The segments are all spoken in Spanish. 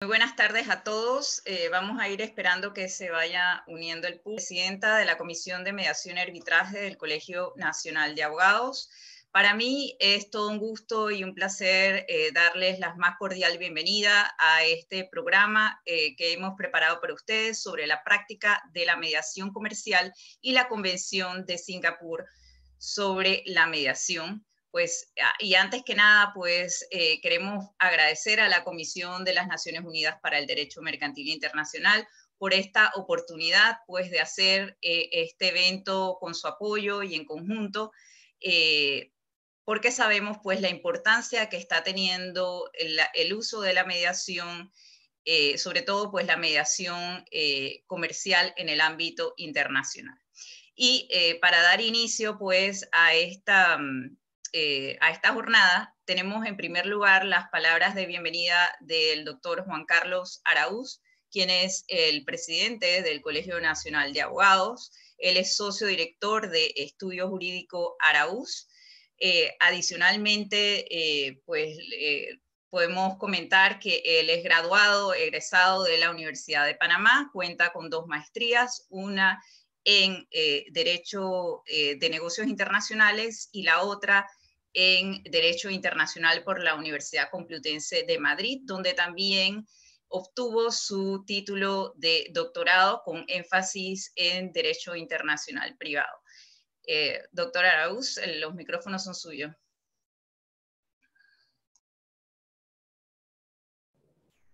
Muy buenas tardes a todos. Vamos a ir esperando que se vaya uniendo el público. Presidenta de la Comisión de Mediación y Arbitraje del Colegio Nacional de Abogados. Para mí es todo un gusto y un placer darles la más cordial bienvenida a este programa que hemos preparado para ustedes sobre la práctica de la mediación comercial y la Convención de Singapur sobre la mediación. Y antes que nada, queremos agradecer a la Comisión de las Naciones Unidas para el Derecho Mercantil Internacional por esta oportunidad, de hacer este evento con su apoyo y en conjunto, porque sabemos, la importancia que está teniendo el uso de la mediación, sobre todo, la mediación comercial en el ámbito internacional. Y para dar inicio, a esta jornada, tenemos en primer lugar las palabras de bienvenida del doctor Juan Carlos Araúz, quien es el presidente del Colegio Nacional de Abogados. Él es socio director de Estudio Jurídico Araúz. Adicionalmente, podemos comentar que él es egresado de la Universidad de Panamá, cuenta con 2 maestrías, una en Derecho de Negocios Internacionales y la otra en Derecho Internacional por la Universidad Complutense de Madrid, donde también obtuvo su título de doctorado con énfasis en Derecho Internacional Privado. Doctor Araúz, los micrófonos son suyos.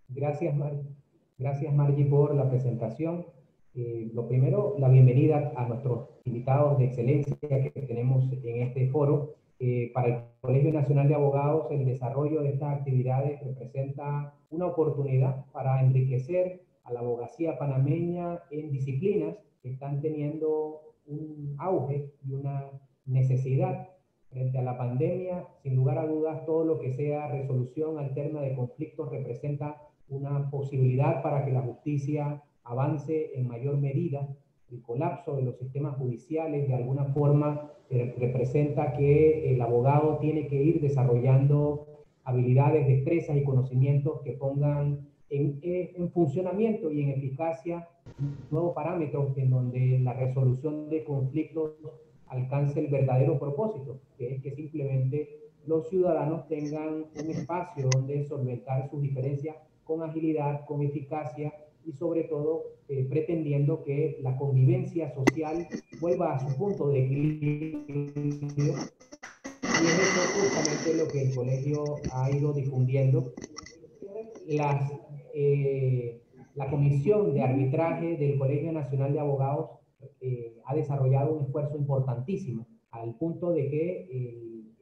Gracias, Margie, por la presentación. Lo primero, la bienvenida a nuestros invitados de excelencia que tenemos en este foro. Para el Colegio Nacional de Abogados, el desarrollo de estas actividades representa una oportunidad para enriquecer a la abogacía panameña en disciplinas que están teniendo un auge y una necesidad. Frente a la pandemia, sin lugar a dudas, todo lo que sea resolución alterna de conflictos representa una posibilidad para que la justicia avance en mayor medida. El colapso de los sistemas judiciales de alguna forma representa que el abogado tiene que ir desarrollando habilidades, destrezas y conocimientos que pongan en funcionamiento y en eficacia nuevos parámetros en donde la resolución de conflictos alcance el verdadero propósito, que es que simplemente los ciudadanos tengan un espacio donde solventar sus diferencias con agilidad, con eficacia y sobre todo pretendiendo que la convivencia social vuelva a su punto de equilibrio. Y es eso justamente lo que el colegio ha ido difundiendo. La Comisión de Arbitraje del Colegio Nacional de Abogados ha desarrollado un esfuerzo importantísimo al punto de que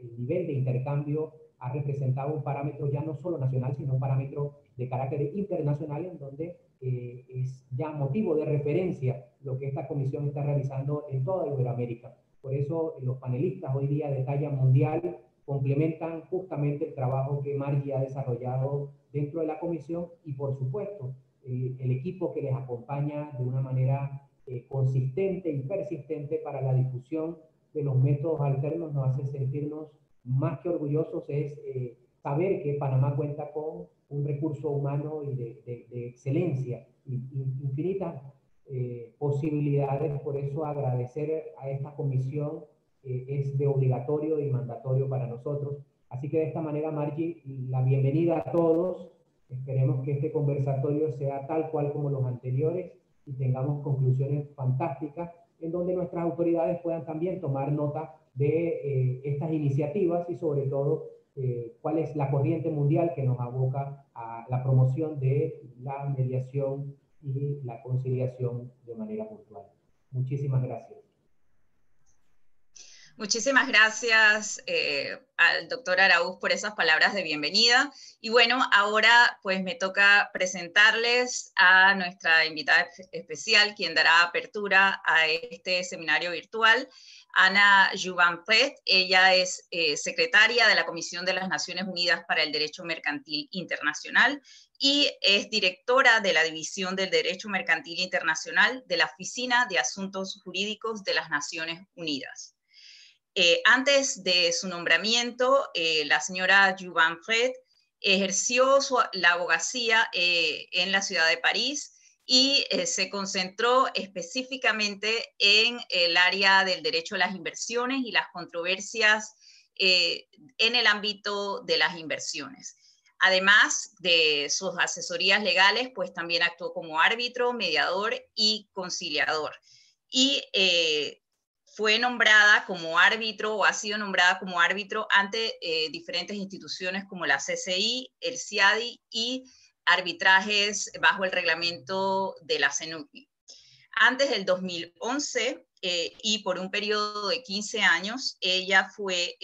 el nivel de intercambio ha representado un parámetro ya no solo nacional, sino un parámetro de carácter internacional en donde es ya motivo de referencia lo que esta comisión está realizando en toda Iberoamérica. Por eso los panelistas hoy día de talla mundial complementan justamente el trabajo que Margie ha desarrollado dentro de la comisión y por supuesto el equipo que les acompaña de una manera consistente y persistente para la difusión de los métodos alternos nos hace sentirnos más que orgullosos. Es saber que Panamá cuenta con un recurso humano y de excelencia y infinitas posibilidades. Por eso agradecer a esta comisión es de obligatorio y mandatorio para nosotros. Así que de esta manera, Margie, la bienvenida a todos. Esperemos que este conversatorio sea tal cual como los anteriores y tengamos conclusiones fantásticas en donde nuestras autoridades puedan también tomar nota de estas iniciativas y sobre todo cuál es la corriente mundial que nos aboca a la promoción de la mediación y la conciliación de manera puntual. Muchísimas gracias. Muchísimas gracias al doctor Araúz por esas palabras de bienvenida. Y bueno, ahora me toca presentarles a nuestra invitada especial, quien dará apertura a este seminario virtual, Ana Juvan-Pret. Ella es secretaria de la Comisión de las Naciones Unidas para el Derecho Mercantil Internacional y es directora de la División del Derecho Mercantil Internacional de la Oficina de Asuntos Jurídicos de las Naciones Unidas. Antes de su nombramiento, la señora Juvan-Pret Ejerció la abogacía en la ciudad de París y se concentró específicamente en el área del derecho a las inversiones y las controversias en el ámbito de las inversiones. Además de sus asesorías legales, pues también actuó como árbitro, mediador y conciliador. Y fue nombrada como árbitro o ha sido nombrada como árbitro ante diferentes instituciones como la CCI, el CIADI y arbitrajes bajo el reglamento de la CNUCI. Antes del 2011 y por un periodo de 15 años, ella fue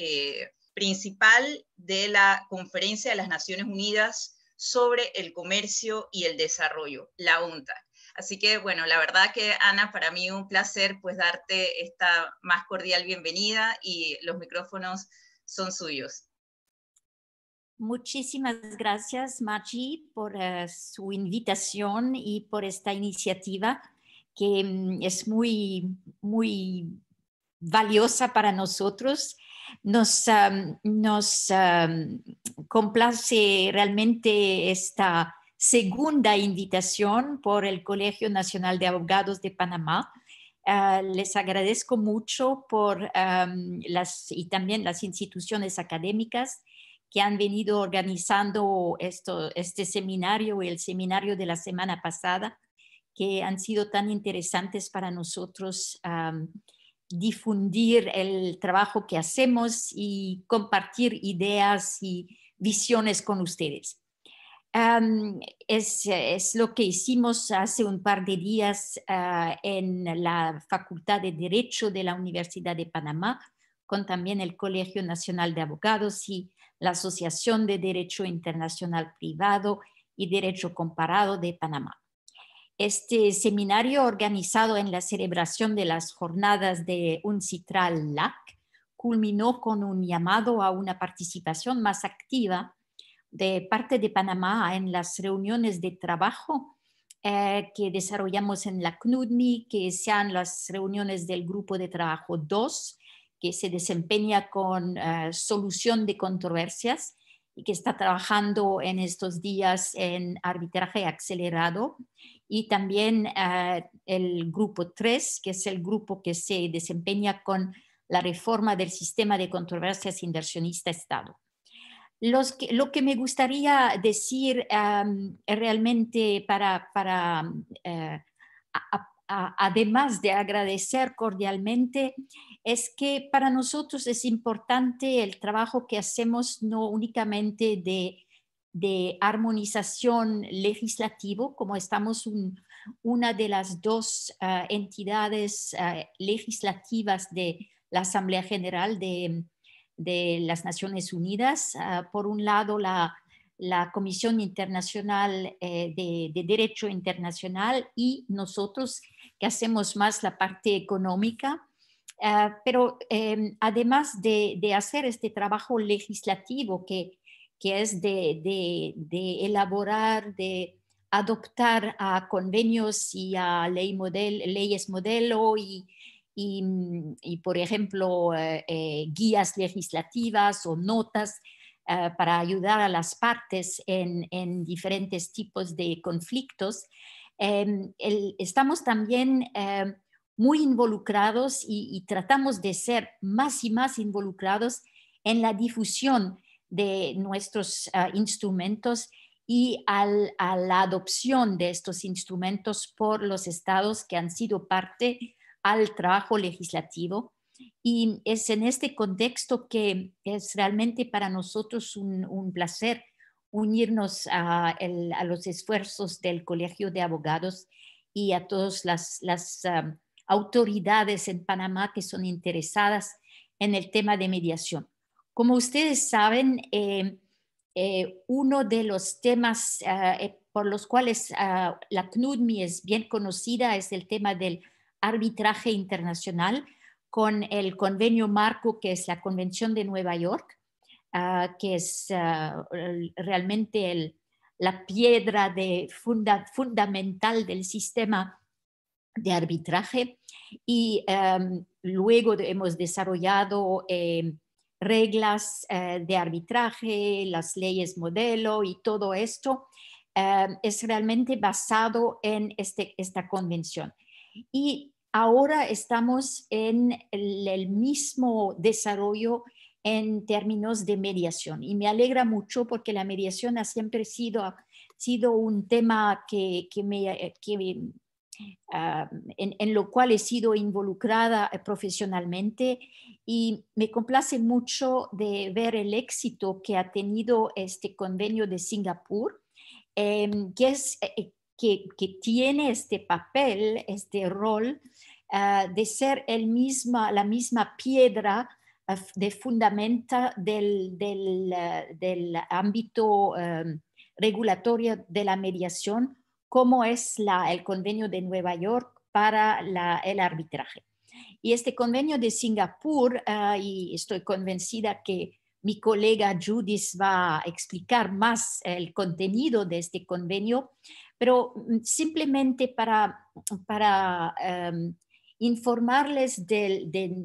principal de la Conferencia de las Naciones Unidas sobre el Comercio y el Desarrollo, la UNCTAD. Así que, bueno, la verdad que, Ana, para mí un placer pues darte esta más cordial bienvenida y los micrófonos son suyos. Muchísimas gracias, Maggie, por su invitación y por esta iniciativa que es muy, muy valiosa para nosotros. Nos complace realmente esta segunda invitación por el Colegio Nacional de Abogados de Panamá. Les agradezco mucho por y también las instituciones académicas que han venido organizando este seminario y el seminario de la semana pasada, que han sido tan interesantes para nosotros difundir el trabajo que hacemos y compartir ideas y visiones con ustedes. Es lo que hicimos hace un par de días en la Facultad de Derecho de la Universidad de Panamá, con también el Colegio Nacional de Abogados y la Asociación de Derecho Internacional Privado y Derecho Comparado de Panamá. Este seminario, organizado en la celebración de las jornadas de UNCITRAL LAC, culminó con un llamado a una participación más activa de parte de Panamá en las reuniones de trabajo que desarrollamos en la CNUDMI, que sean las reuniones del Grupo de Trabajo 2, que se desempeña con solución de controversias y que está trabajando en estos días en arbitraje acelerado, y también el grupo 3, que es el grupo que se desempeña con la reforma del sistema de controversias inversionista-Estado. Lo que me gustaría decir realmente además de agradecer cordialmente, es que para nosotros es importante el trabajo que hacemos, no únicamente de armonización legislativo, como estamos una de las dos entidades legislativas de la Asamblea General de las Naciones Unidas. Por un lado, la Comisión Internacional de Derecho Internacional, y nosotros que hacemos más la parte económica. Pero además de hacer este trabajo legislativo que es de elaborar, de adoptar a convenios y a leyes modelo y por ejemplo, guías legislativas o notas para ayudar a las partes en diferentes tipos de conflictos. Estamos también muy involucrados y tratamos de ser más y más involucrados en la difusión de nuestros instrumentos y a la adopción de estos instrumentos por los estados que han sido parte al trabajo legislativo. Y es en este contexto que es realmente para nosotros un placer unirnos a los esfuerzos del Colegio de Abogados y a todas las autoridades en Panamá que son interesadas en el tema de mediación. Como ustedes saben, uno de los temas por los cuales la CNUDMI es bien conocida es el tema del arbitraje internacional, con el convenio marco que es la Convención de Nueva York, que es realmente la piedra fundamental del sistema de arbitraje. Y luego hemos desarrollado reglas de arbitraje, las leyes modelo y todo esto es realmente basado en esta convención. Y ahora estamos en el mismo desarrollo en términos de mediación. Y me alegra mucho porque la mediación ha siempre sido un tema en lo cual he sido involucrada profesionalmente, y me complace mucho de ver el éxito que ha tenido este convenio de Singapur, que tiene este papel, este rol de ser la misma piedra de fundamento del ámbito regulatorio de la mediación, como es el convenio de Nueva York para el arbitraje. Y este convenio de Singapur, y estoy convencida que mi colega Judith va a explicar más el contenido de este convenio, pero simplemente para informarles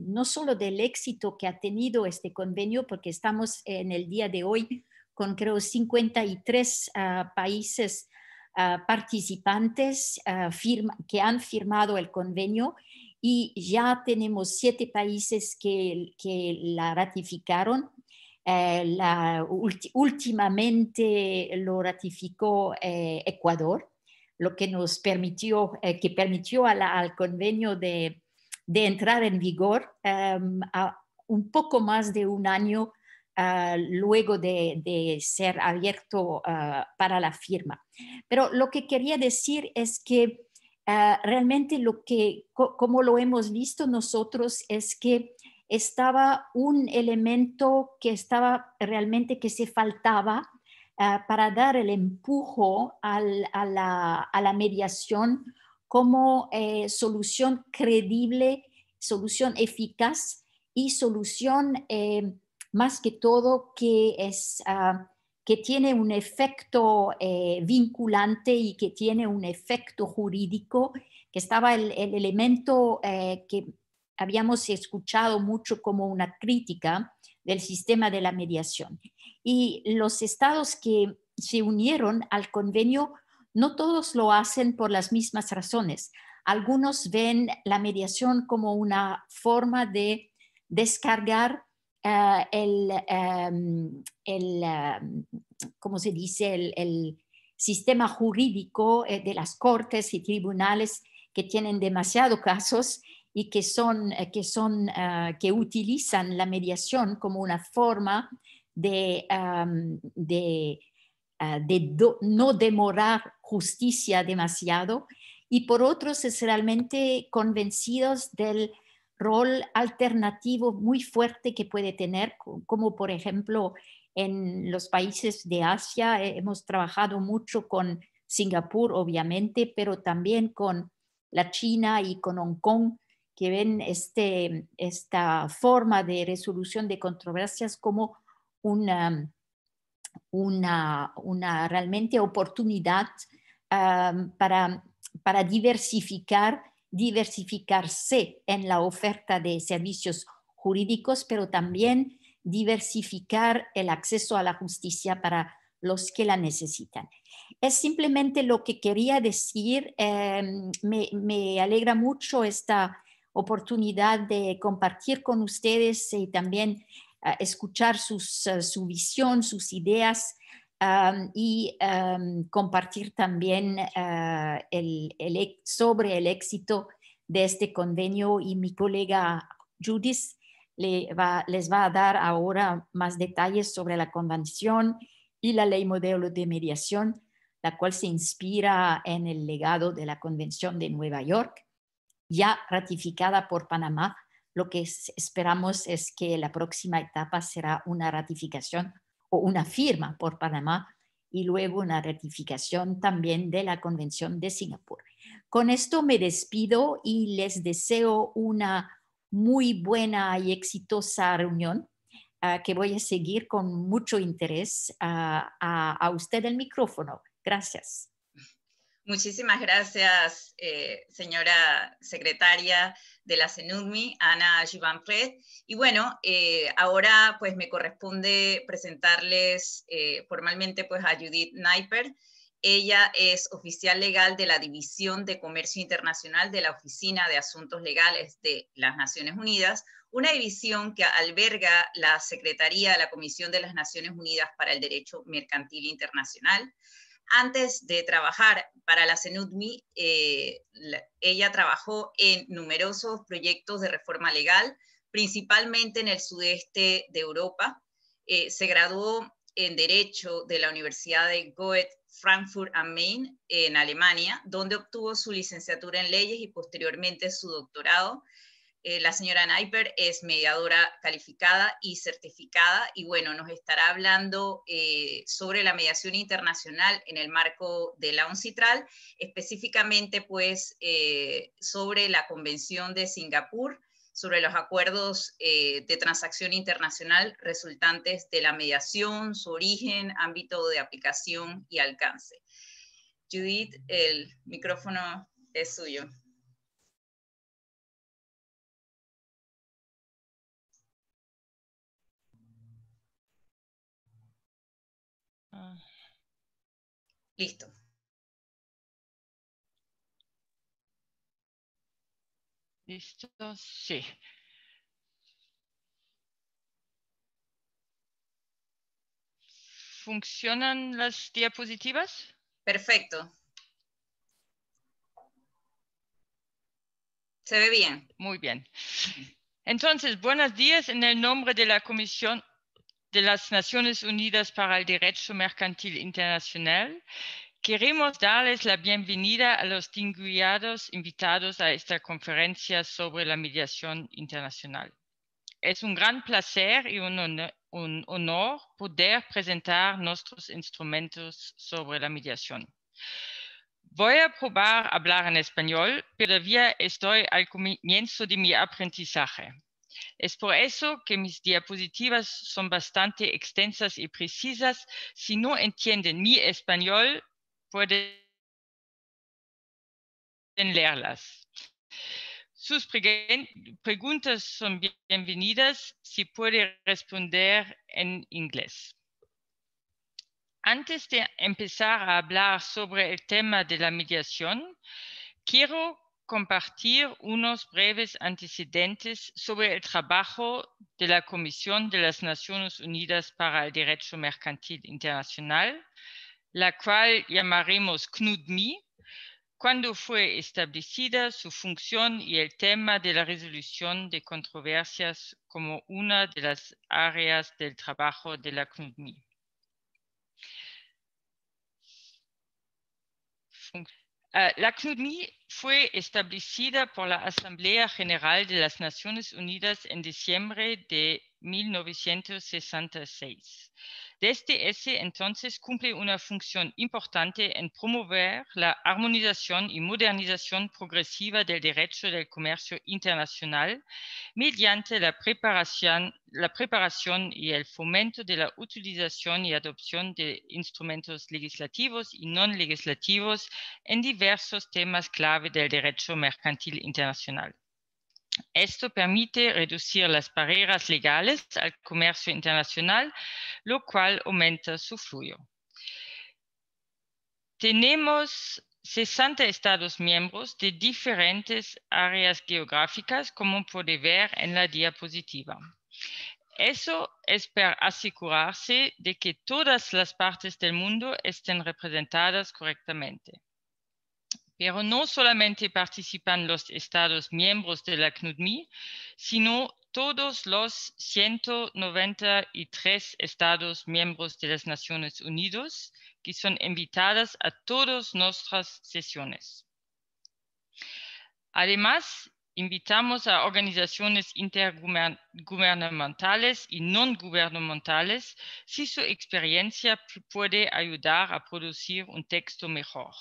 no solo del éxito que ha tenido este convenio, porque estamos en el día de hoy con creo 53 países participantes que han firmado el convenio, y ya tenemos 7 países que la ratificaron. Últimamente lo ratificó Ecuador, lo que nos permitió al convenio de entrar en vigor un poco más de un año luego de ser abierto para la firma. Pero lo que quería decir es que realmente como lo hemos visto nosotros, es que estaba un elemento que se faltaba para dar el empujo a la mediación como solución creíble, solución eficaz y solución más que todo que tiene un efecto vinculante y que tiene un efecto jurídico, que estaba el elemento que habíamos escuchado mucho como una crítica del sistema de la mediación. Y los estados que se unieron al convenio, no todos lo hacen por las mismas razones. Algunos ven la mediación como una forma de descargar ¿cómo se dice? El sistema jurídico de las cortes y tribunales, que tienen demasiados casos y que utilizan la mediación como una forma de no demorar justicia demasiado, y por otros es realmente convencidos del rol alternativo muy fuerte que puede tener, como por ejemplo en los países de Asia. Hemos trabajado mucho con Singapur, obviamente, pero también con la China y con Hong Kong, que ven esta forma de resolución de controversias como una realmente oportunidad para diversificarse en la oferta de servicios jurídicos, pero también diversificar el acceso a la justicia para los que la necesitan. Es simplemente lo que quería decir. Me alegra mucho esta oportunidad de compartir con ustedes y también escuchar su visión, sus ideas, y compartir también sobre el éxito de este convenio. Y mi colega Judith les va a dar ahora más detalles sobre la convención y la ley modelo de mediación, la cual se inspira en el legado de la Convención de Nueva York, ya ratificada por Panamá. Lo que esperamos es que la próxima etapa será una ratificación o una firma por Panamá, y luego una ratificación también de la Convención de Singapur. Con esto me despido y les deseo una muy buena y exitosa reunión que voy a seguir con mucho interés. A usted el micrófono. Gracias. Muchísimas gracias, señora secretaria de la CNUDMI, Ana Givanfred. Y bueno, ahora pues me corresponde presentarles formalmente pues a Judith Nijper. Ella es oficial legal de la División de Comercio Internacional de la Oficina de Asuntos Legales de las Naciones Unidas, una división que alberga la Secretaría de la Comisión de las Naciones Unidas para el Derecho Mercantil Internacional. Antes de trabajar para la CNUDMI, ella trabajó en numerosos proyectos de reforma legal, principalmente en el sudeste de Europa. Se graduó en Derecho de la Universidad de Goethe, Frankfurt am Main, en Alemania, donde obtuvo su licenciatura en leyes y posteriormente su doctorado. La señora Nijper es mediadora calificada y certificada y bueno, nos estará hablando sobre la mediación internacional en el marco de la UNCITRAL, específicamente pues sobre la Convención de Singapur, sobre los acuerdos de transacción internacional resultantes de la mediación, su origen, ámbito de aplicación y alcance. Judith, el micrófono es suyo. Listo. Listo, sí. ¿Funcionan las diapositivas? Perfecto. Se ve bien. Muy bien. Entonces, buenos días en el nombre de la Comisión de las Naciones Unidas para el Derecho Mercantil Internacional. Queremos darles la bienvenida a los distinguidos invitados a esta conferencia sobre la mediación internacional. Es un gran placer y un honor poder presentar nuestros instrumentos sobre la mediación. Voy a probar a hablar en español, pero todavía estoy al comienzo de mi aprendizaje. Es por eso que mis diapositivas son bastante extensas y precisas. Si no entienden mi español, pueden leerlas. Sus preguntas son bienvenidas si puede responder en inglés. Antes de empezar a hablar sobre el tema de la mediación, quiero compartir unos breves antecedentes sobre el trabajo de la Comisión de las Naciones Unidas para el Derecho Mercantil Internacional, la cual llamaremos CNUDMI, cuando fue establecida su función y el tema de la resolución de controversias como una de las áreas del trabajo de la CNUDMI. La CNUDMI fue establecida por la Asamblea General de las Naciones Unidas en diciembre de 1966. Desde ese entonces cumple una función importante en promover la armonización y modernización progresiva del derecho del comercio internacional mediante la preparación y el fomento de la utilización y adopción de instrumentos legislativos y no legislativos en diversos temas clave del derecho mercantil internacional. Esto permite reducir las barreras legales al comercio internacional, lo cual aumenta su flujo. Tenemos 60 Estados miembros de diferentes áreas geográficas, como puede ver en la diapositiva. Eso es para asegurarse de que todas las partes del mundo estén representadas correctamente. Pero no solamente participan los Estados miembros de la CNUDMI, sino todos los 193 Estados miembros de las Naciones Unidas que son invitados a todas nuestras sesiones. Además, invitamos a organizaciones intergubernamentales y no gubernamentales si su experiencia puede ayudar a producir un texto mejor.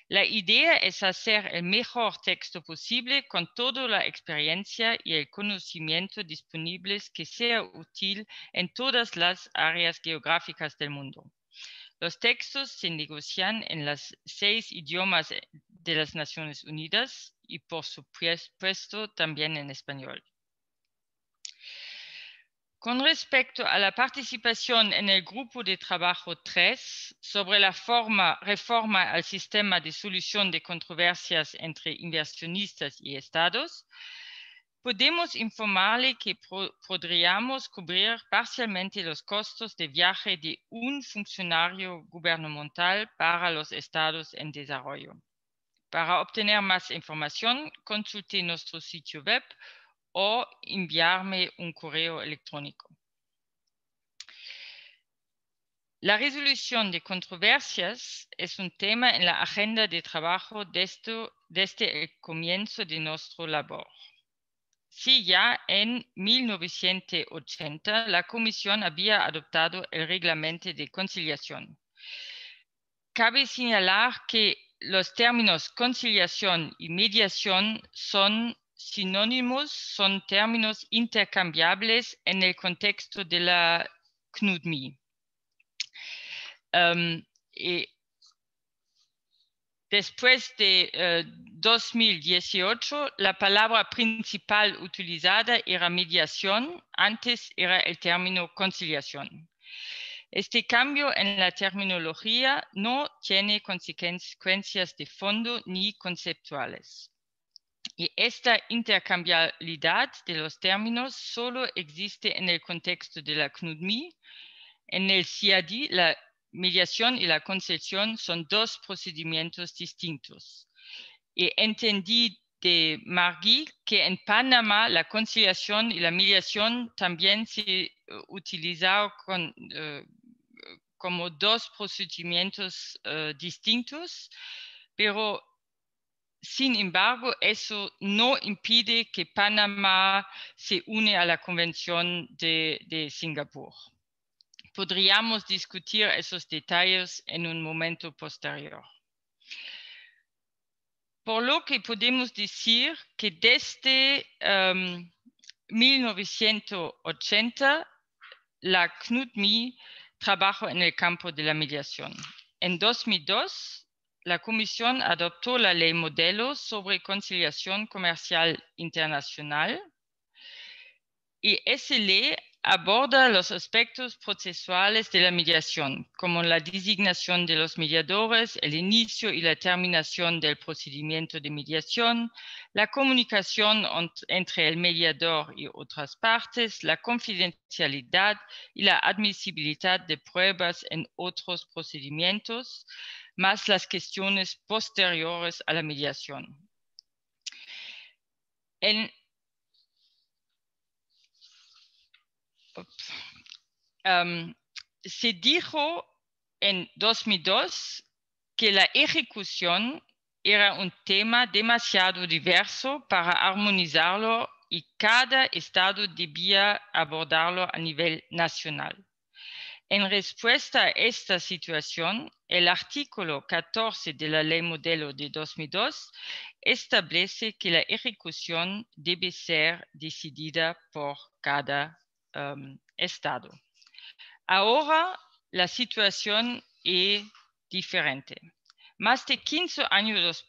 La idea es hacer el mejor texto posible con toda la experiencia y el conocimiento disponibles que sea útil en todas las áreas geográficas del mundo. Los textos se negocian en los 6 idiomas de las Naciones Unidas y por supuesto también en español. Con respecto a la participación en el grupo de trabajo 3 sobre la reforma al sistema de solución de controversias entre inversionistas y estados, podemos informarle que podríamos cubrir parcialmente los costos de viaje de un funcionario gubernamental para los estados en desarrollo. Para obtener más información, consulte nuestro sitio web o enviarme un correo electrónico. La resolución de controversias es un tema en la agenda de trabajo desde el comienzo de nuestra labor. Sí, ya en 1980 la Comisión había adoptado el reglamento de conciliación. Cabe señalar que los términos conciliación y mediación son sinónimos, son términos intercambiables en el contexto de la CNUDMI. Y después de 2018, la palabra principal utilizada era mediación, antes era el término conciliación. Este cambio en la terminología no tiene consecuencias de fondo ni conceptuales. Y esta intercambiabilidad de los términos solo existe en el contexto de la CNUDMI. En el CIADI, la mediación y la conciliación son dos procedimientos distintos. Y entendí de Margui que en Panamá la conciliación y la mediación también se utilizaron como dos procedimientos distintos, pero sin embargo eso no impide que Panamá se une a la Convención de Singapur. Podríamos discutir esos detalles en un momento posterior. Por lo que podemos decir que desde 1980 la CNUDMI trabajó en el campo de la mediación. En 2002, la Comisión adoptó la Ley Modelo sobre Conciliación Comercial Internacional y esa ley aborda los aspectos procesuales de la mediación, como la designación de los mediadores, el inicio y la terminación del procedimiento de mediación, la comunicación entre el mediador y otras partes, la confidencialidad y la admisibilidad de pruebas en otros procedimientos, más las cuestiones posteriores a la mediación. Se dijo en 2002 que la ejecución era un tema demasiado diverso para armonizarlo y cada estado debía abordarlo a nivel nacional. En respuesta a esta situación, el artículo 14 de la Ley Modelo de 2002 establece que la ejecución debe ser decidida por cada estado. Ahora la situación es diferente. Más de 15 años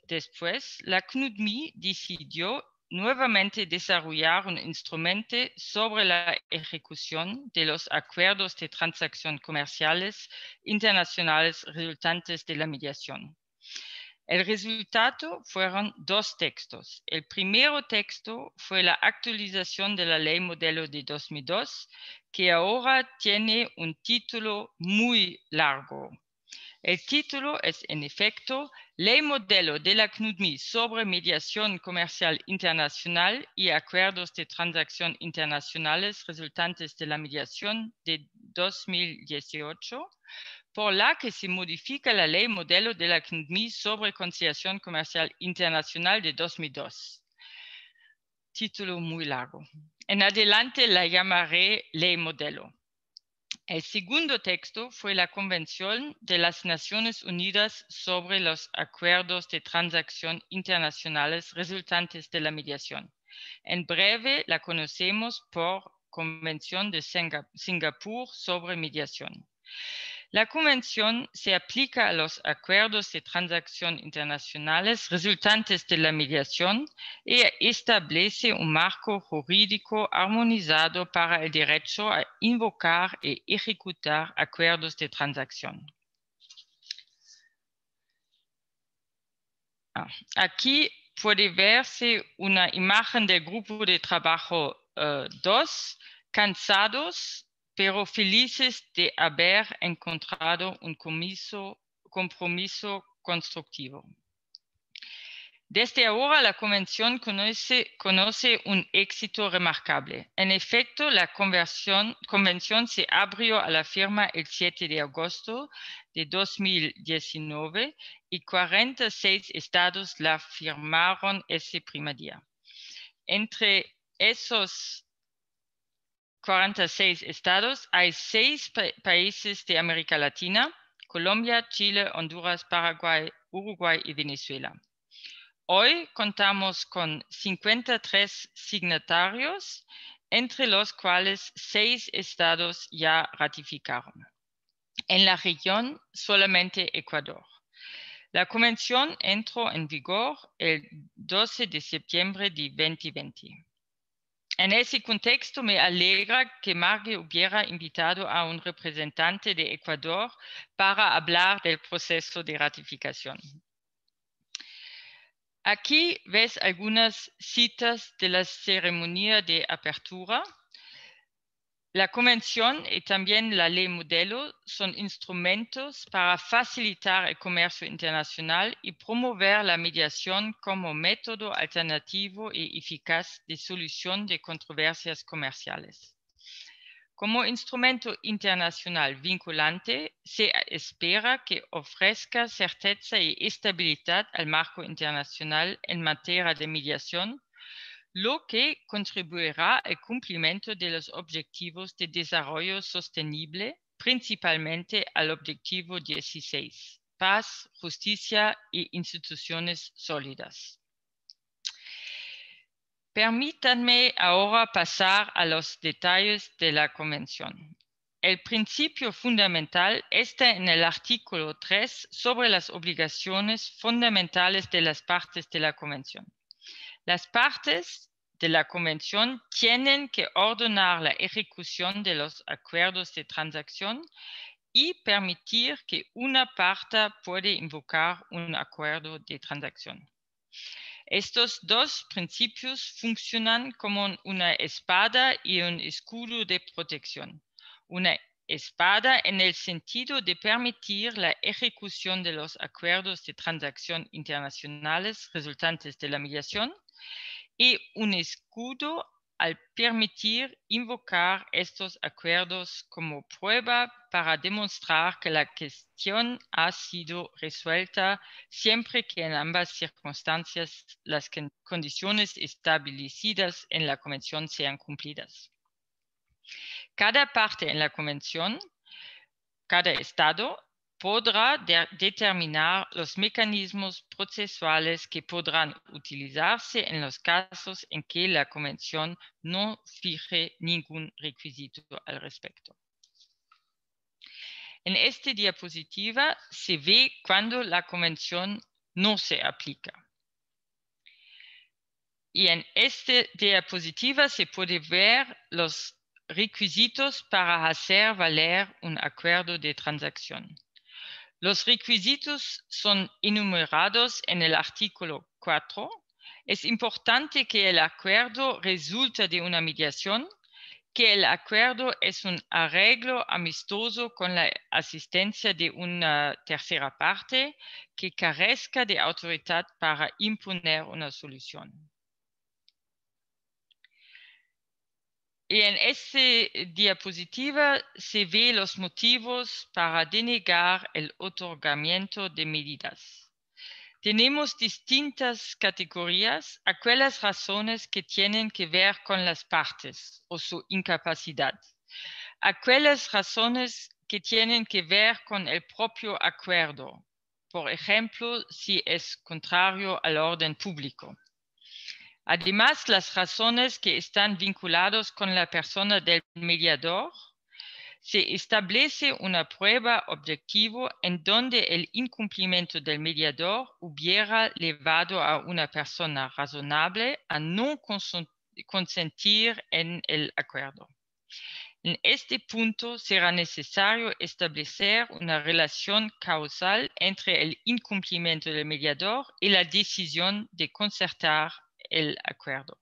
después, la CNUDMI decidió nuevamente desarrollar un instrumento sobre la ejecución de los acuerdos de transacción comerciales internacionales resultantes de la mediación. El resultado fueron dos textos. El primer texto fue la actualización de la Ley Modelo de 2002, que ahora tiene un título muy largo. El título es, en efecto, Ley Modelo de la CNUDMI sobre mediación comercial internacional y acuerdos de transacción internacionales resultantes de la mediación de 2018, por la que se modifica la Ley Modelo de la CNUDMI sobre conciliación comercial internacional de 2002. Título muy largo. En adelante la llamaré Ley Modelo. El segundo texto fue la Convención de las Naciones Unidas sobre los Acuerdos de Transacción Internacionales resultantes de la mediación. En breve la conocemos por Convención de Singapur sobre mediación. La Convención se aplica a los acuerdos de transacción internacionales resultantes de la mediación y establece un marco jurídico armonizado para el derecho a invocar y ejecutar acuerdos de transacción. Aquí puede verse una imagen del grupo de trabajo 2, cansados pero felices de haber encontrado un compromiso constructivo. Desde ahora la Convención conoce un éxito remarcable. En efecto, la Convención se abrió a la firma el 7 de agosto de 2019 y 46 estados la firmaron ese primer día. Entre esos 46 estados, hay 6 países de América Latina: Colombia, Chile, Honduras, Paraguay, Uruguay y Venezuela. Hoy contamos con 53 signatarios, entre los cuales 6 estados ya ratificaron. En la región, solamente Ecuador. La convención entró en vigor el 12 de septiembre de 2020. En ese contexto me alegra que Margie hubiera invitado a un representante de Ecuador para hablar del proceso de ratificación. Aquí ves algunas citas de la ceremonia de apertura. La Convención y también la Ley Modelo son instrumentos para facilitar el comercio internacional y promover la mediación como método alternativo y eficaz de solución de controversias comerciales. Como instrumento internacional vinculante, se espera que ofrezca certeza y estabilidad al marco internacional en materia de mediación, lo que contribuirá al cumplimiento de los objetivos de desarrollo sostenible, principalmente al objetivo 16, paz, justicia y instituciones sólidas. Permítanme ahora pasar a los detalles de la Convención. El principio fundamental está en el artículo 3 sobre las obligaciones fundamentales de las partes de la Convención. Las partes de la Convención tienen que ordenar la ejecución de los acuerdos de transacción y permitir que una parte pueda invocar un acuerdo de transacción. Estos dos principios funcionan como una espada y un escudo de protección. Una espada en el sentido de permitir la ejecución de los acuerdos de transacción internacionales resultantes de la mediación, y un escudo al permitir invocar estos acuerdos como prueba para demostrar que la cuestión ha sido resuelta siempre que en ambas circunstancias las condiciones establecidas en la Convención sean cumplidas. Cada parte en la Convención, cada Estado, podrá determinar los mecanismos procesuales que podrán utilizarse en los casos en que la Convención no fije ningún requisito al respecto. En esta diapositiva se ve cuando la Convención no se aplica. Y en esta diapositiva se puede ver los requisitos para hacer valer un acuerdo de transacción. Los requisitos son enumerados en el artículo 4. Es importante que el acuerdo resulte de una mediación, que el acuerdo es un arreglo amistoso con la asistencia de una tercera parte, que carezca de autoridad para imponer una solución. Y en esta diapositiva se ve los motivos para denegar el otorgamiento de medidas. Tenemos distintas categorías, aquellas razones que tienen que ver con las partes o su incapacidad, aquellas razones que tienen que ver con el propio acuerdo. Por ejemplo, si es contrario al orden público. Además, las razones que están vinculadas con la persona del mediador. Se establece una prueba objetiva en donde el incumplimiento del mediador hubiera llevado a una persona razonable a no consentir en el acuerdo. En este punto será necesario establecer una relación causal entre el incumplimiento del mediador y la decisión de concertar el acuerdo.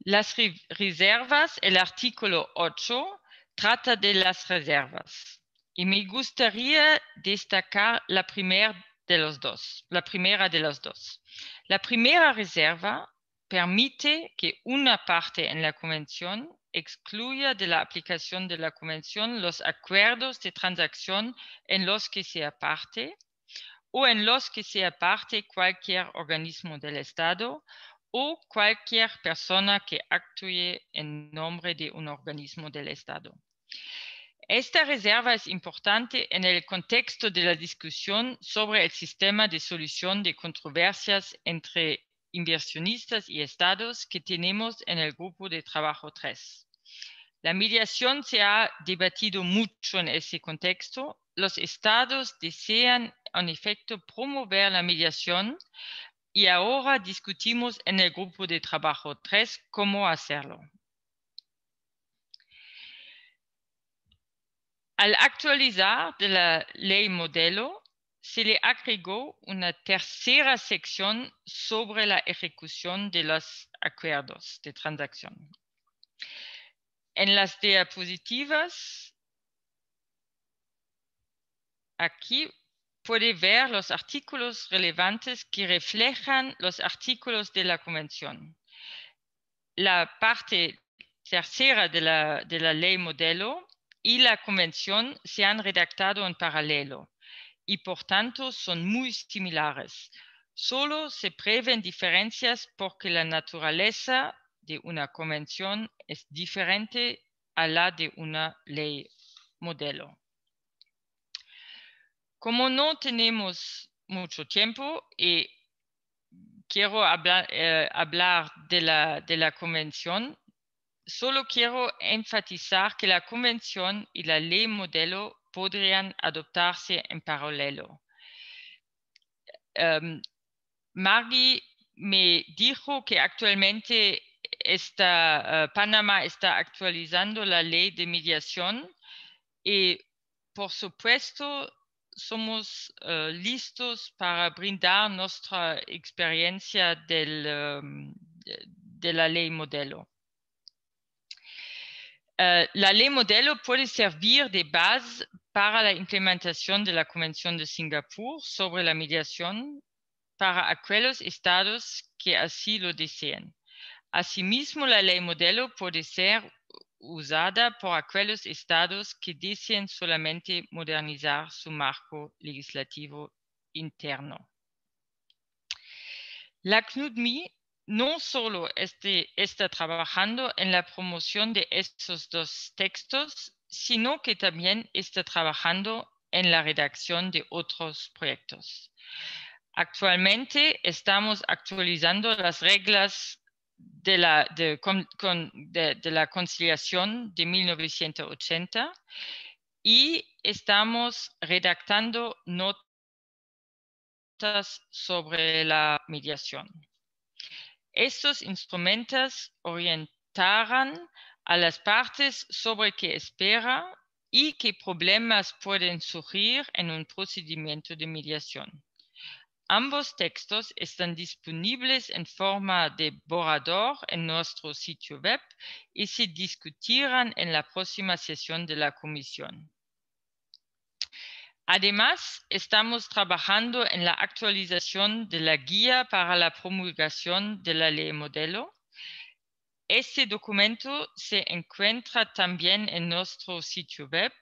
Las reservas, el artículo 8, trata de las reservas. Y me gustaría destacar la primera de los dos. La primera reserva permite que una parte en la convención excluya de la aplicación de la convención los acuerdos de transacción en los que sea parte o en los que sea parte cualquier organismo del Estado o cualquier persona que actúe en nombre de un organismo del Estado. Esta reserva es importante en el contexto de la discusión sobre el sistema de solución de controversias entre inversionistas y estados que tenemos en el grupo de trabajo 3. La mediación se ha debatido mucho en ese contexto. Los estados desean, en efecto, promover la mediación y ahora discutimos en el grupo de trabajo 3 cómo hacerlo. Al actualizar de la ley modelo, se le agregó una tercera sección sobre la ejecución de los acuerdos de transacción. En las diapositivas, aquí puede ver los artículos relevantes que reflejan los artículos de la convención. La parte tercera de la ley modelo y la convención se han redactado en paralelo y por tanto son muy similares. Solo se prevén diferencias porque la naturaleza de una convención es diferente a la de una ley modelo. Como no tenemos mucho tiempo y quiero hablar de la convención, solo quiero enfatizar que la convención y la ley modelo podrían adoptarse en paralelo. Margie me dijo que actualmente Panamá está actualizando la ley de mediación y por supuesto somos listos para brindar nuestra experiencia de la ley modelo. La ley modelo puede servir de base para la implementación de la Convención de Singapur sobre la mediación para aquellos estados que así lo deseen. Asimismo, la ley modelo puede ser usada por aquellos estados que deseen solamente modernizar su marco legislativo interno. La CNUDMI no solo está trabajando en la promoción de estos dos textos, sino que también está trabajando en la redacción de otros proyectos. Actualmente estamos actualizando las reglas de la conciliación de 1980 y estamos redactando notas sobre la mediación. Estos instrumentos orientarán a las partes sobre qué espera y qué problemas pueden surgir en un procedimiento de mediación. Ambos textos están disponibles en forma de borrador en nuestro sitio web y se discutirán en la próxima sesión de la comisión. Además, estamos trabajando en la actualización de la guía para la promulgación de la ley modelo. Este documento se encuentra también en nuestro sitio web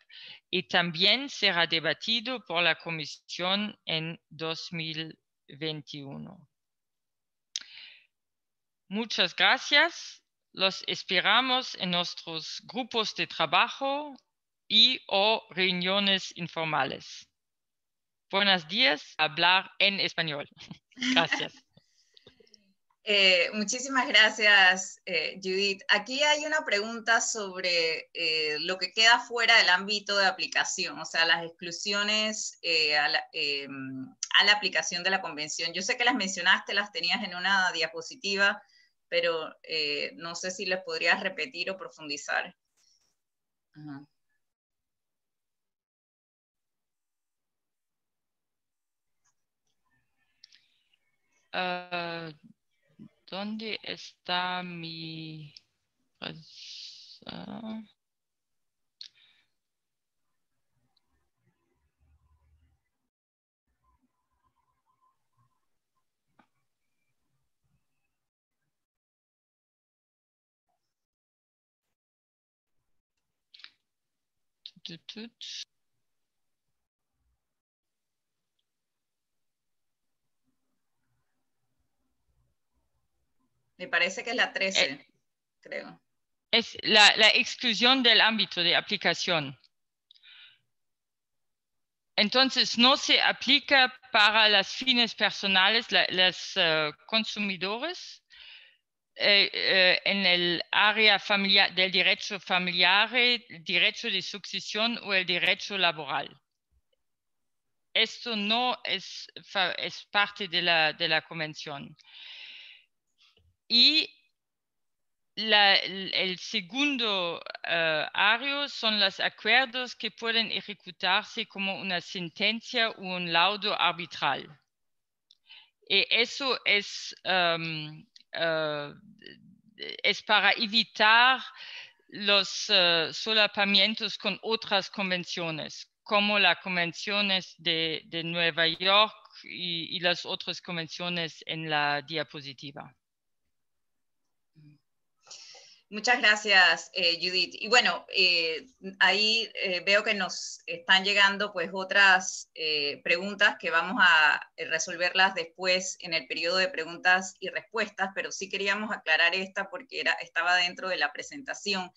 y también será debatido por la comisión en 2021. Muchas gracias. Los esperamos en nuestros grupos de trabajo y o reuniones informales. Buenos días, hablar en español. Gracias. Muchísimas gracias, Judith. Aquí hay una pregunta sobre lo que queda fuera del ámbito de aplicación, o sea, las exclusiones a la aplicación de la convención. Yo sé que las mencionaste, las tenías en una diapositiva, pero no sé si les podrías repetir o profundizar. Ajá. ¿Dónde está mi... Me parece que es la 13, creo. Es la exclusión del ámbito de aplicación. Entonces, no se aplica para las fines personales, los consumidores, en el área familiar, del derecho familiar, el derecho de sucesión o el derecho laboral. Esto no es parte de la convención. Y el segundo área son los acuerdos que pueden ejecutarse como una sentencia o un laudo arbitral. Y eso es para evitar los solapamientos con otras convenciones, como las convenciones de Nueva York y las otras convenciones en la diapositiva. Muchas gracias, Judith. Y bueno, ahí veo que nos están llegando pues otras preguntas que vamos a resolverlas después en el periodo de preguntas y respuestas, pero sí queríamos aclarar esta porque estaba dentro de la presentación.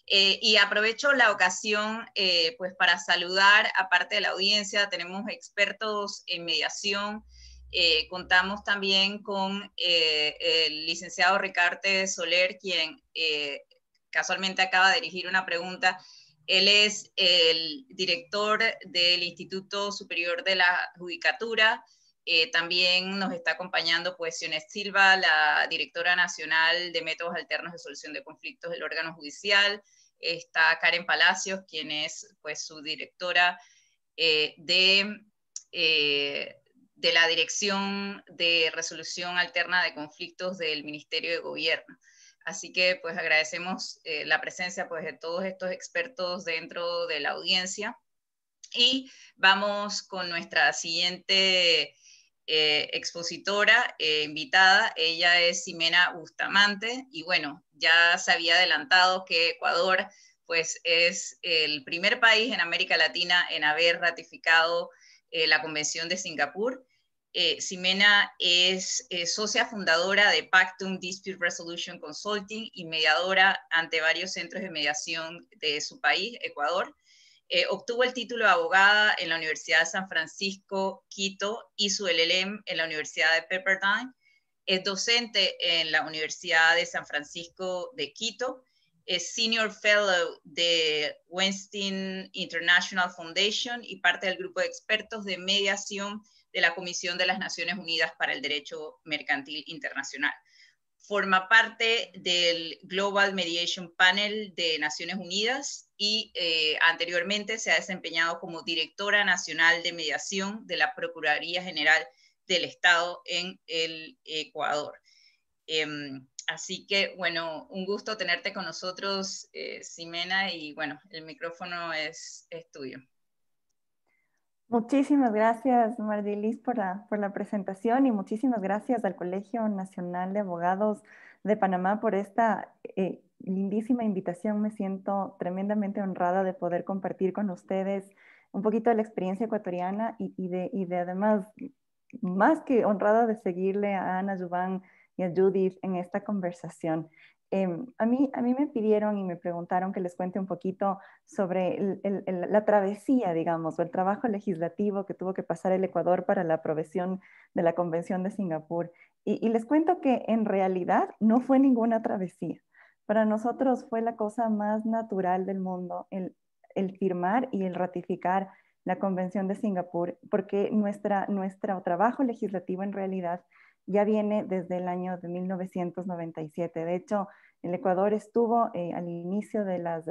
Y aprovecho la ocasión pues para saludar, aparte de la audiencia, tenemos expertos en mediación. Contamos también con el licenciado Ricarte Soler, quien casualmente acaba de dirigir una pregunta. Él es el director del Instituto Superior de la Judicatura. También nos está acompañando pues Sionet Silva, la directora nacional de métodos alternos de solución de conflictos del órgano judicial. Está Karen Palacios, quien es pues su directora de la Dirección de Resolución Alterna de Conflictos del Ministerio de Gobierno. Así que pues agradecemos la presencia pues de todos estos expertos dentro de la audiencia. Y vamos con nuestra siguiente expositora invitada. Ella es Ximena Bustamante y bueno, ya se había adelantado que Ecuador pues es el primer país en América Latina en haber ratificado la Convención de Singapur. Ximena es socia fundadora de Pactum Dispute Resolution Consulting y mediadora ante varios centros de mediación de su país, Ecuador. Obtuvo el título de abogada en la Universidad de San Francisco, Quito, y su LLM en la Universidad de Pepperdine. Es docente en la Universidad de San Francisco de Quito. Es Senior Fellow de Weinstein International Foundation y parte del grupo de expertos de mediación de la Comisión de las Naciones Unidas para el Derecho Mercantil Internacional. Forma parte del Global Mediation Panel de Naciones Unidas y anteriormente se ha desempeñado como directora nacional de mediación de la Procuraduría General del Estado en el Ecuador. Así que, bueno, un gusto tenerte con nosotros, Ximena, y bueno, el micrófono es tuyo. Muchísimas gracias, Mardilis, por la presentación y muchísimas gracias al Colegio Nacional de Abogados de Panamá por esta lindísima invitación. Me siento tremendamente honrada de poder compartir con ustedes un poquito de la experiencia ecuatoriana y de además, más que honrada de seguirle a Ana Jubán y a Judith en esta conversación. a mí me pidieron y me preguntaron que les cuente un poquito sobre la travesía, digamos, o el trabajo legislativo que tuvo que pasar el Ecuador para la aprobación de la Convención de Singapur. Y les cuento que en realidad no fue ninguna travesía. Para nosotros fue la cosa más natural del mundo el firmar y el ratificar la Convención de Singapur, porque nuestro trabajo legislativo en realidad ya viene desde el año de 1997. De hecho, el Ecuador estuvo al inicio de las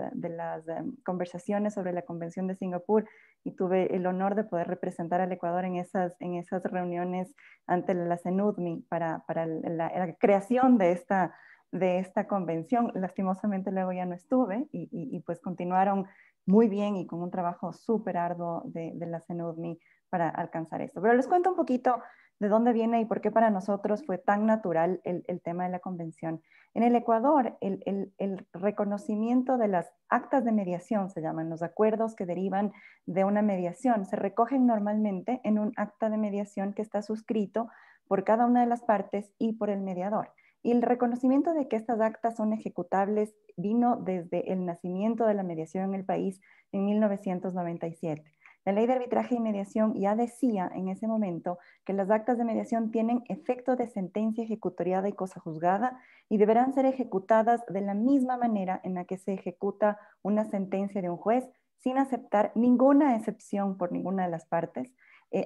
conversaciones sobre la Convención de Singapur y tuve el honor de poder representar al Ecuador en esas reuniones ante la CENUDMI para la creación de esta convención. Lastimosamente luego ya no estuve y pues continuaron muy bien y con un trabajo súper arduo de la CENUDMI para alcanzar esto. Pero les cuento un poquito de dónde viene y por qué para nosotros fue tan natural el tema de la convención. En el Ecuador, el reconocimiento de las actas de mediación, se llaman los acuerdos que derivan de una mediación, se recogen normalmente en un acta de mediación que está suscrito por cada una de las partes y por el mediador. Y el reconocimiento de que estas actas son ejecutables vino desde el nacimiento de la mediación en el país en 1997. La ley de arbitraje y mediación ya decía en ese momento que las actas de mediación tienen efecto de sentencia ejecutoriada y cosa juzgada y deberán ser ejecutadas de la misma manera en la que se ejecuta una sentencia de un juez, sin aceptar ninguna excepción por ninguna de las partes,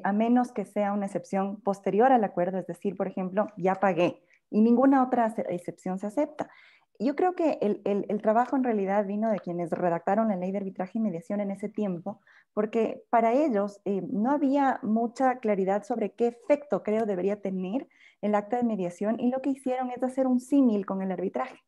a menos que sea una excepción posterior al acuerdo, es decir, por ejemplo, ya pagué y ninguna otra excepción se acepta. Yo creo que el trabajo en realidad vino de quienes redactaron la ley de arbitraje y mediación en ese tiempo, porque para ellos no había mucha claridad sobre qué efecto, creo, debería tener el acta de mediación, y lo que hicieron es hacer un símil con el arbitraje.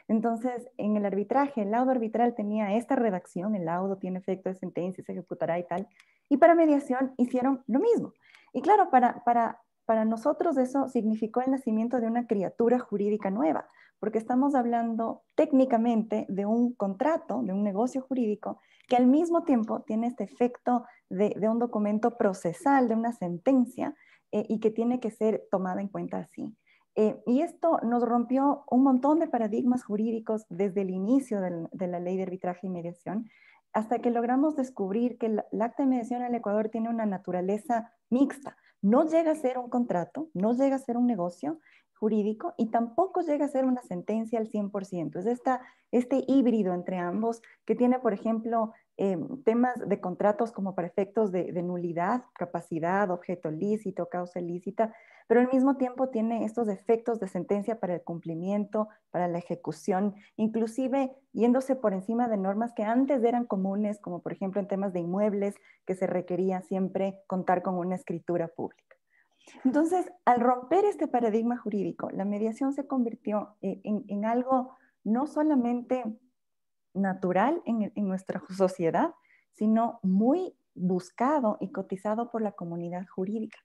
Entonces, en el arbitraje, el laudo arbitral tenía esta redacción, el laudo tiene efecto de sentencia, se ejecutará y tal, y para mediación hicieron lo mismo. Y claro, para nosotros eso significó el nacimiento de una criatura jurídica nueva, porque estamos hablando técnicamente de un contrato, de un negocio jurídico, que al mismo tiempo tiene este efecto de un documento procesal, de una sentencia, y que tiene que ser tomada en cuenta así. Y esto nos rompió un montón de paradigmas jurídicos desde el inicio de la ley de arbitraje y mediación, hasta que logramos descubrir que el acta de mediación en el Ecuador tiene una naturaleza mixta. No llega a ser un contrato, no llega a ser un negocio jurídico y tampoco llega a ser una sentencia al 100%. Es este híbrido entre ambos que tiene, por ejemplo, temas de contratos como para efectos de nulidad, capacidad, objeto lícito, causa lícita, pero al mismo tiempo tiene estos efectos de sentencia para el cumplimiento, para la ejecución, inclusive yéndose por encima de normas que antes eran comunes, como por ejemplo en temas de inmuebles, que se requería siempre contar con una escritura pública. Entonces, al romper este paradigma jurídico, la mediación se convirtió en algo no solamente natural en nuestra sociedad, sino muy buscado y cotizado por la comunidad jurídica.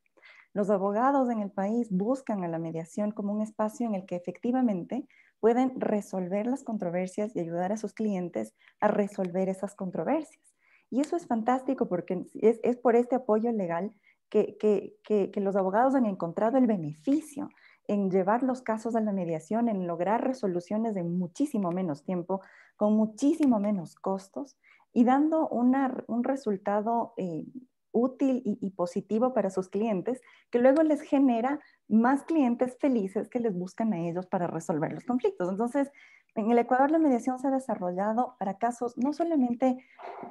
Los abogados en el país buscan a la mediación como un espacio en el que efectivamente pueden resolver las controversias y ayudar a sus clientes a resolver esas controversias. Y eso es fantástico porque es por este apoyo legal que los abogados han encontrado el beneficio en llevar los casos a la mediación, en lograr resoluciones de muchísimo menos tiempo, con muchísimo menos costos y dando un resultado útil y positivo para sus clientes, que luego les genera más clientes felices que les buscan a ellos para resolver los conflictos. Entonces, en el Ecuador la mediación se ha desarrollado para casos no solamente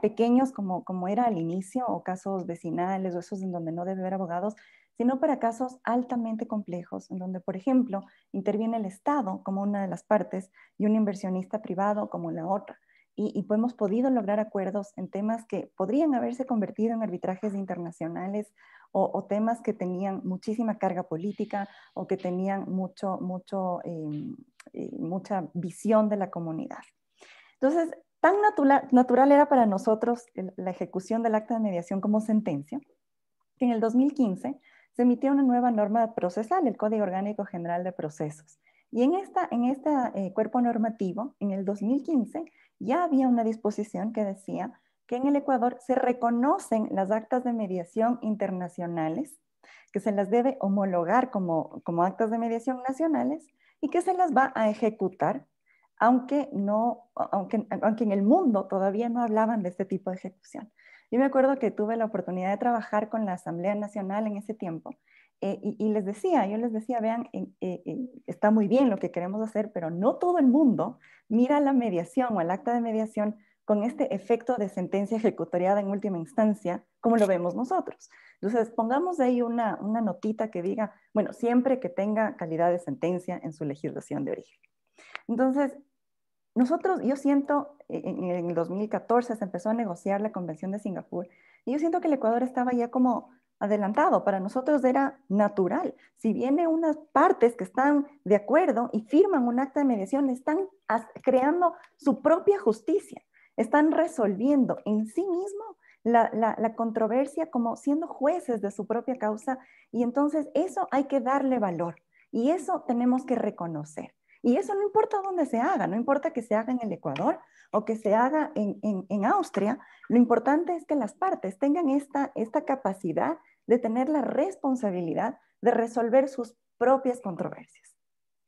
pequeños como era al inicio, o casos vecinales, o esos en donde no debe haber abogados, sino para casos altamente complejos, en donde, por ejemplo, interviene el Estado como una de las partes y un inversionista privado como la otra. Y hemos podido lograr acuerdos en temas que podrían haberse convertido en arbitrajes internacionales o temas que tenían muchísima carga política o que tenían mucha visión de la comunidad. Entonces, tan natural era para nosotros la ejecución del acta de mediación como sentencia, que en el 2015 se emitió una nueva norma procesal, el Código Orgánico General de Procesos. Y en este cuerpo normativo, en el 2015, ya había una disposición que decía que en el Ecuador se reconocen las actas de mediación internacionales, que se las debe homologar como actas de mediación nacionales y que se las va a ejecutar aunque en el mundo todavía no hablaban de este tipo de ejecución. Yo me acuerdo que tuve la oportunidad de trabajar con la Asamblea Nacional en ese tiempo y yo les decía, vean, está muy bien lo que queremos hacer, pero no todo el mundo mira la mediación o el acta de mediación con este efecto de sentencia ejecutoriada en última instancia, como lo vemos nosotros. Entonces, pongamos ahí una notita que diga, bueno, siempre que tenga calidad de sentencia en su legislación de origen. Entonces, yo siento, en el 2014 se empezó a negociar la Convención de Singapur, y yo siento que el Ecuador estaba ya como adelantado. Para nosotros era natural. Si viene unas partes que están de acuerdo y firman un acta de mediación, están creando su propia justicia, están resolviendo en sí mismo la controversia como siendo jueces de su propia causa, y entonces eso hay que darle valor, y eso tenemos que reconocer. Y eso no importa dónde se haga, no importa que se haga en el Ecuador o que se haga en Austria, lo importante es que las partes tengan esta capacidad de tener la responsabilidad de resolver sus propias controversias.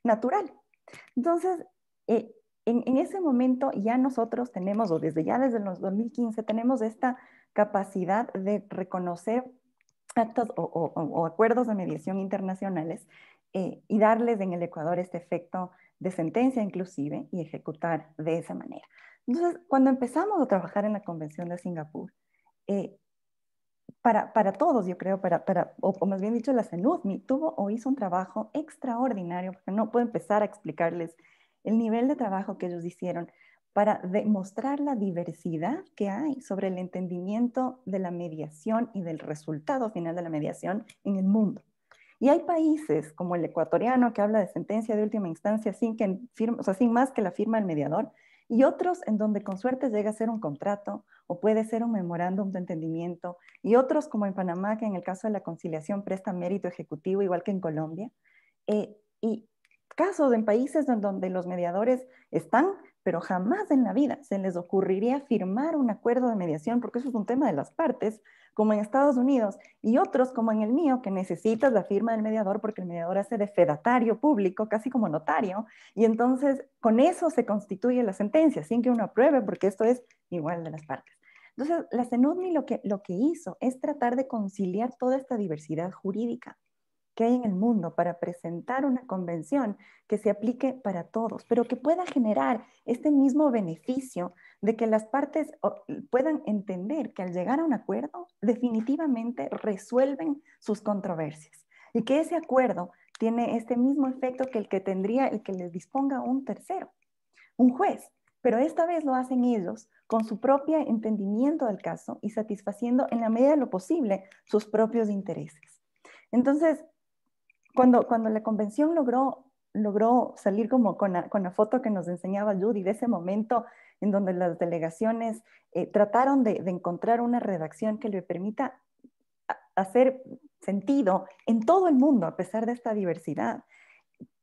Natural. Entonces, en ese momento ya nosotros tenemos, o desde los 2015, tenemos esta capacidad de reconocer actos o acuerdos de mediación internacionales y darles en el Ecuador este efecto de sentencia inclusive y ejecutar de esa manera. Entonces, cuando empezamos a trabajar en la Convención de Singapur, para todos, yo creo, o más bien dicho, la CENUDMI hizo un trabajo extraordinario, porque no puedo empezar a explicarles el nivel de trabajo que ellos hicieron para demostrar la diversidad que hay sobre el entendimiento de la mediación y del resultado final de la mediación en el mundo. Y hay países como el ecuatoriano que habla de sentencia de última instancia sin más que la firma del mediador, y otros en donde con suerte llega a ser un contrato o puede ser un memorándum de entendimiento, y otros como en Panamá, que en el caso de la conciliación presta mérito ejecutivo, igual que en Colombia, y casos en países en donde los mediadores están, pero jamás en la vida se les ocurriría firmar un acuerdo de mediación, porque eso es un tema de las partes, como en Estados Unidos, y otros como en el mío, que necesitas la firma del mediador porque el mediador hace de fedatario público, casi como notario, y entonces con eso se constituye la sentencia, sin que uno apruebe, porque esto es igual de las partes. Entonces, la CENUDMI lo que hizo es tratar de conciliar toda esta diversidad jurídica que hay en el mundo para presentar una convención que se aplique para todos, pero que pueda generar este mismo beneficio de que las partes puedan entender que al llegar a un acuerdo definitivamente resuelven sus controversias y que ese acuerdo tiene este mismo efecto que el que tendría el que les disponga un tercero, un juez, pero esta vez lo hacen ellos con su propio entendimiento del caso y satisfaciendo en la medida de lo posible sus propios intereses. Entonces, cuando la convención logró salir como con la foto que nos enseñaba Judy, de ese momento en donde las delegaciones trataron de encontrar una redacción que le permita hacer sentido en todo el mundo a pesar de esta diversidad,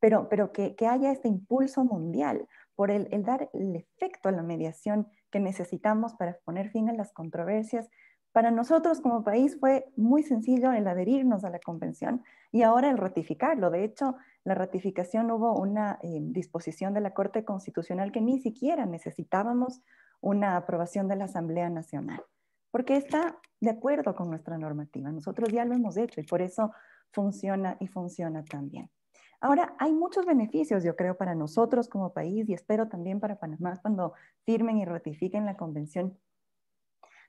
pero que haya este impulso mundial por el dar el efecto a la mediación que necesitamos para poner fin a las controversias. Para nosotros como país fue muy sencillo el adherirnos a la convención y ahora el ratificarlo. De hecho, la ratificación hubo una disposición de la Corte Constitucional que ni siquiera necesitábamos una aprobación de la Asamblea Nacional, porque está de acuerdo con nuestra normativa. Nosotros ya lo hemos hecho y por eso funciona y funciona tan bien. Ahora, hay muchos beneficios, yo creo, para nosotros como país y espero también para Panamá cuando firmen y ratifiquen la convención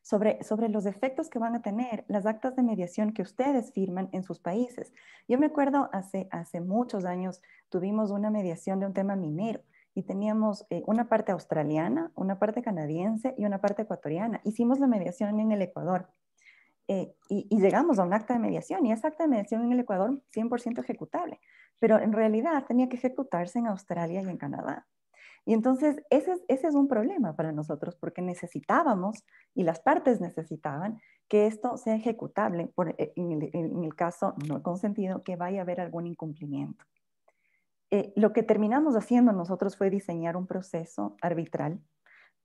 sobre los efectos que van a tener las actas de mediación que ustedes firman en sus países. Yo me acuerdo hace muchos años tuvimos una mediación de un tema minero y teníamos una parte australiana, una parte canadiense y una parte ecuatoriana. Hicimos la mediación en el Ecuador y llegamos a un acta de mediación y esa acta de mediación en el Ecuador 100% ejecutable, pero en realidad tenía que ejecutarse en Australia y en Canadá. Y entonces ese es un problema para nosotros porque necesitábamos y las partes necesitaban que esto sea ejecutable en el caso no consentido que vaya a haber algún incumplimiento. Lo que terminamos haciendo nosotros fue diseñar un proceso arbitral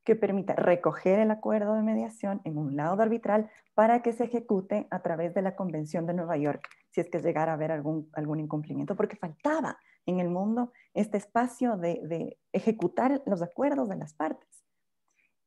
que permita recoger el acuerdo de mediación en un laudo arbitral para que se ejecute a través de la Convención de Nueva York, si es que llegara a haber algún incumplimiento, porque faltaba en el mundo este espacio de ejecutar los acuerdos de las partes.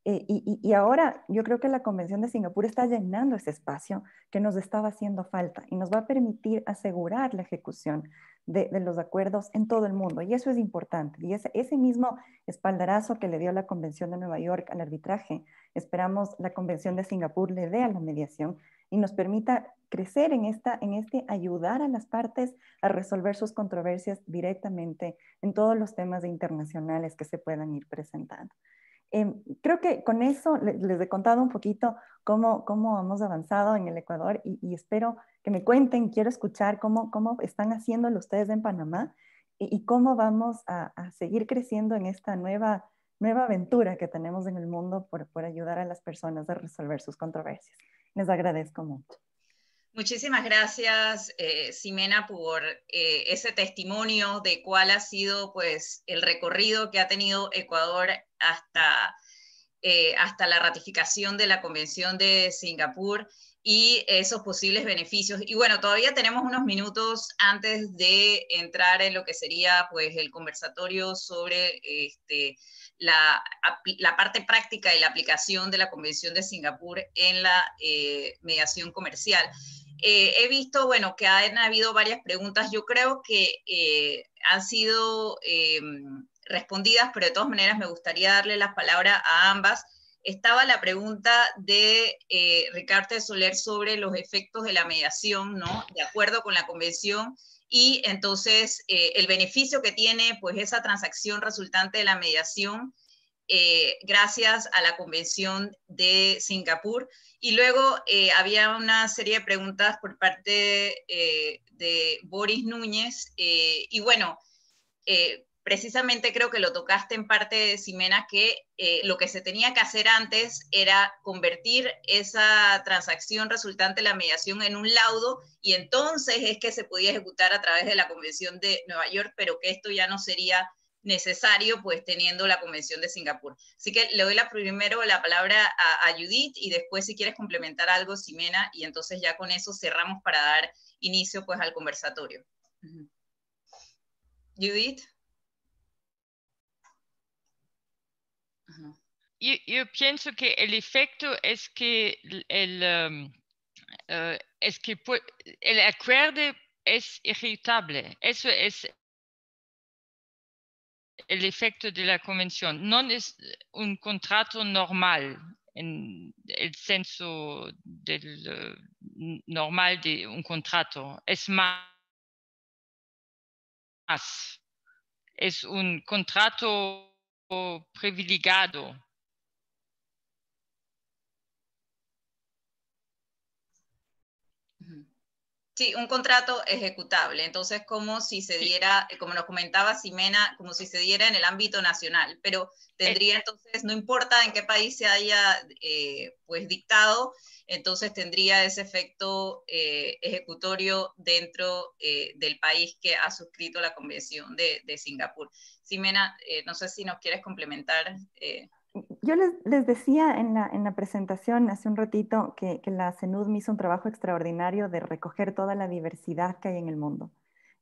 Y ahora yo creo que la Convención de Singapur está llenando ese espacio que nos estaba haciendo falta y nos va a permitir asegurar la ejecución de los acuerdos en todo el mundo. Y eso es importante. Y ese mismo espaldarazo que le dio la Convención de Nueva York al arbitraje, esperamos la Convención de Singapur le dé a la mediación y nos permita crecer en este ayudar a las partes a resolver sus controversias directamente en todos los temas internacionales que se puedan ir presentando. Creo que con eso les he contado un poquito cómo hemos avanzado en el Ecuador y espero que me cuenten, quiero escuchar cómo están haciéndolo ustedes en Panamá y cómo vamos a seguir creciendo en esta nueva aventura que tenemos en el mundo por ayudar a las personas a resolver sus controversias. Les agradezco mucho. Muchísimas gracias, Ximena, por ese testimonio de cuál ha sido pues, el recorrido que ha tenido Ecuador hasta la ratificación de la Convención de Singapur y esos posibles beneficios. Y bueno, todavía tenemos unos minutos antes de entrar en lo que sería pues, el conversatorio sobre la parte práctica y la aplicación de la Convención de Singapur en la mediación comercial. He visto, bueno, que han habido varias preguntas. Yo creo que han sido respondidas, pero de todas maneras me gustaría darle la palabra a ambas. Estaba la pregunta de Ricardo Soler sobre los efectos de la mediación, ¿no? De acuerdo con la convención, y entonces el beneficio que tiene pues esa transacción resultante de la mediación gracias a la Convención de Singapur. Y luego había una serie de preguntas por parte de Boris Núñez, y bueno, precisamente creo que lo tocaste en parte, Ximena, que lo que se tenía que hacer antes era convertir esa transacción resultante de la mediación en un laudo, y entonces es que se podía ejecutar a través de la Convención de Nueva York, pero que esto ya no sería necesario, pues teniendo la Convención de Singapur. Así que le doy primero la palabra a Judith, y después si quieres complementar algo, Ximena, y entonces ya con eso cerramos para dar inicio pues al conversatorio. Judith. Yo pienso que el efecto es que el acuerdo es ejecutable. Eso es el efecto de la convención. No es un contrato normal en el senso normal de un contrato. Es más. Es un contrato privilegiado. Sí, un contrato ejecutable. Entonces, como si se diera, como nos comentaba Ximena, como si se diera en el ámbito nacional, pero tendría entonces, no importa en qué país se haya pues dictado, entonces tendría ese efecto ejecutorio dentro del país que ha suscrito la Convención de Singapur. Ximena, no sé si nos quieres complementar. Yo les decía en la presentación hace un ratito que la CNUD me hizo un trabajo extraordinario de recoger toda la diversidad que hay en el mundo.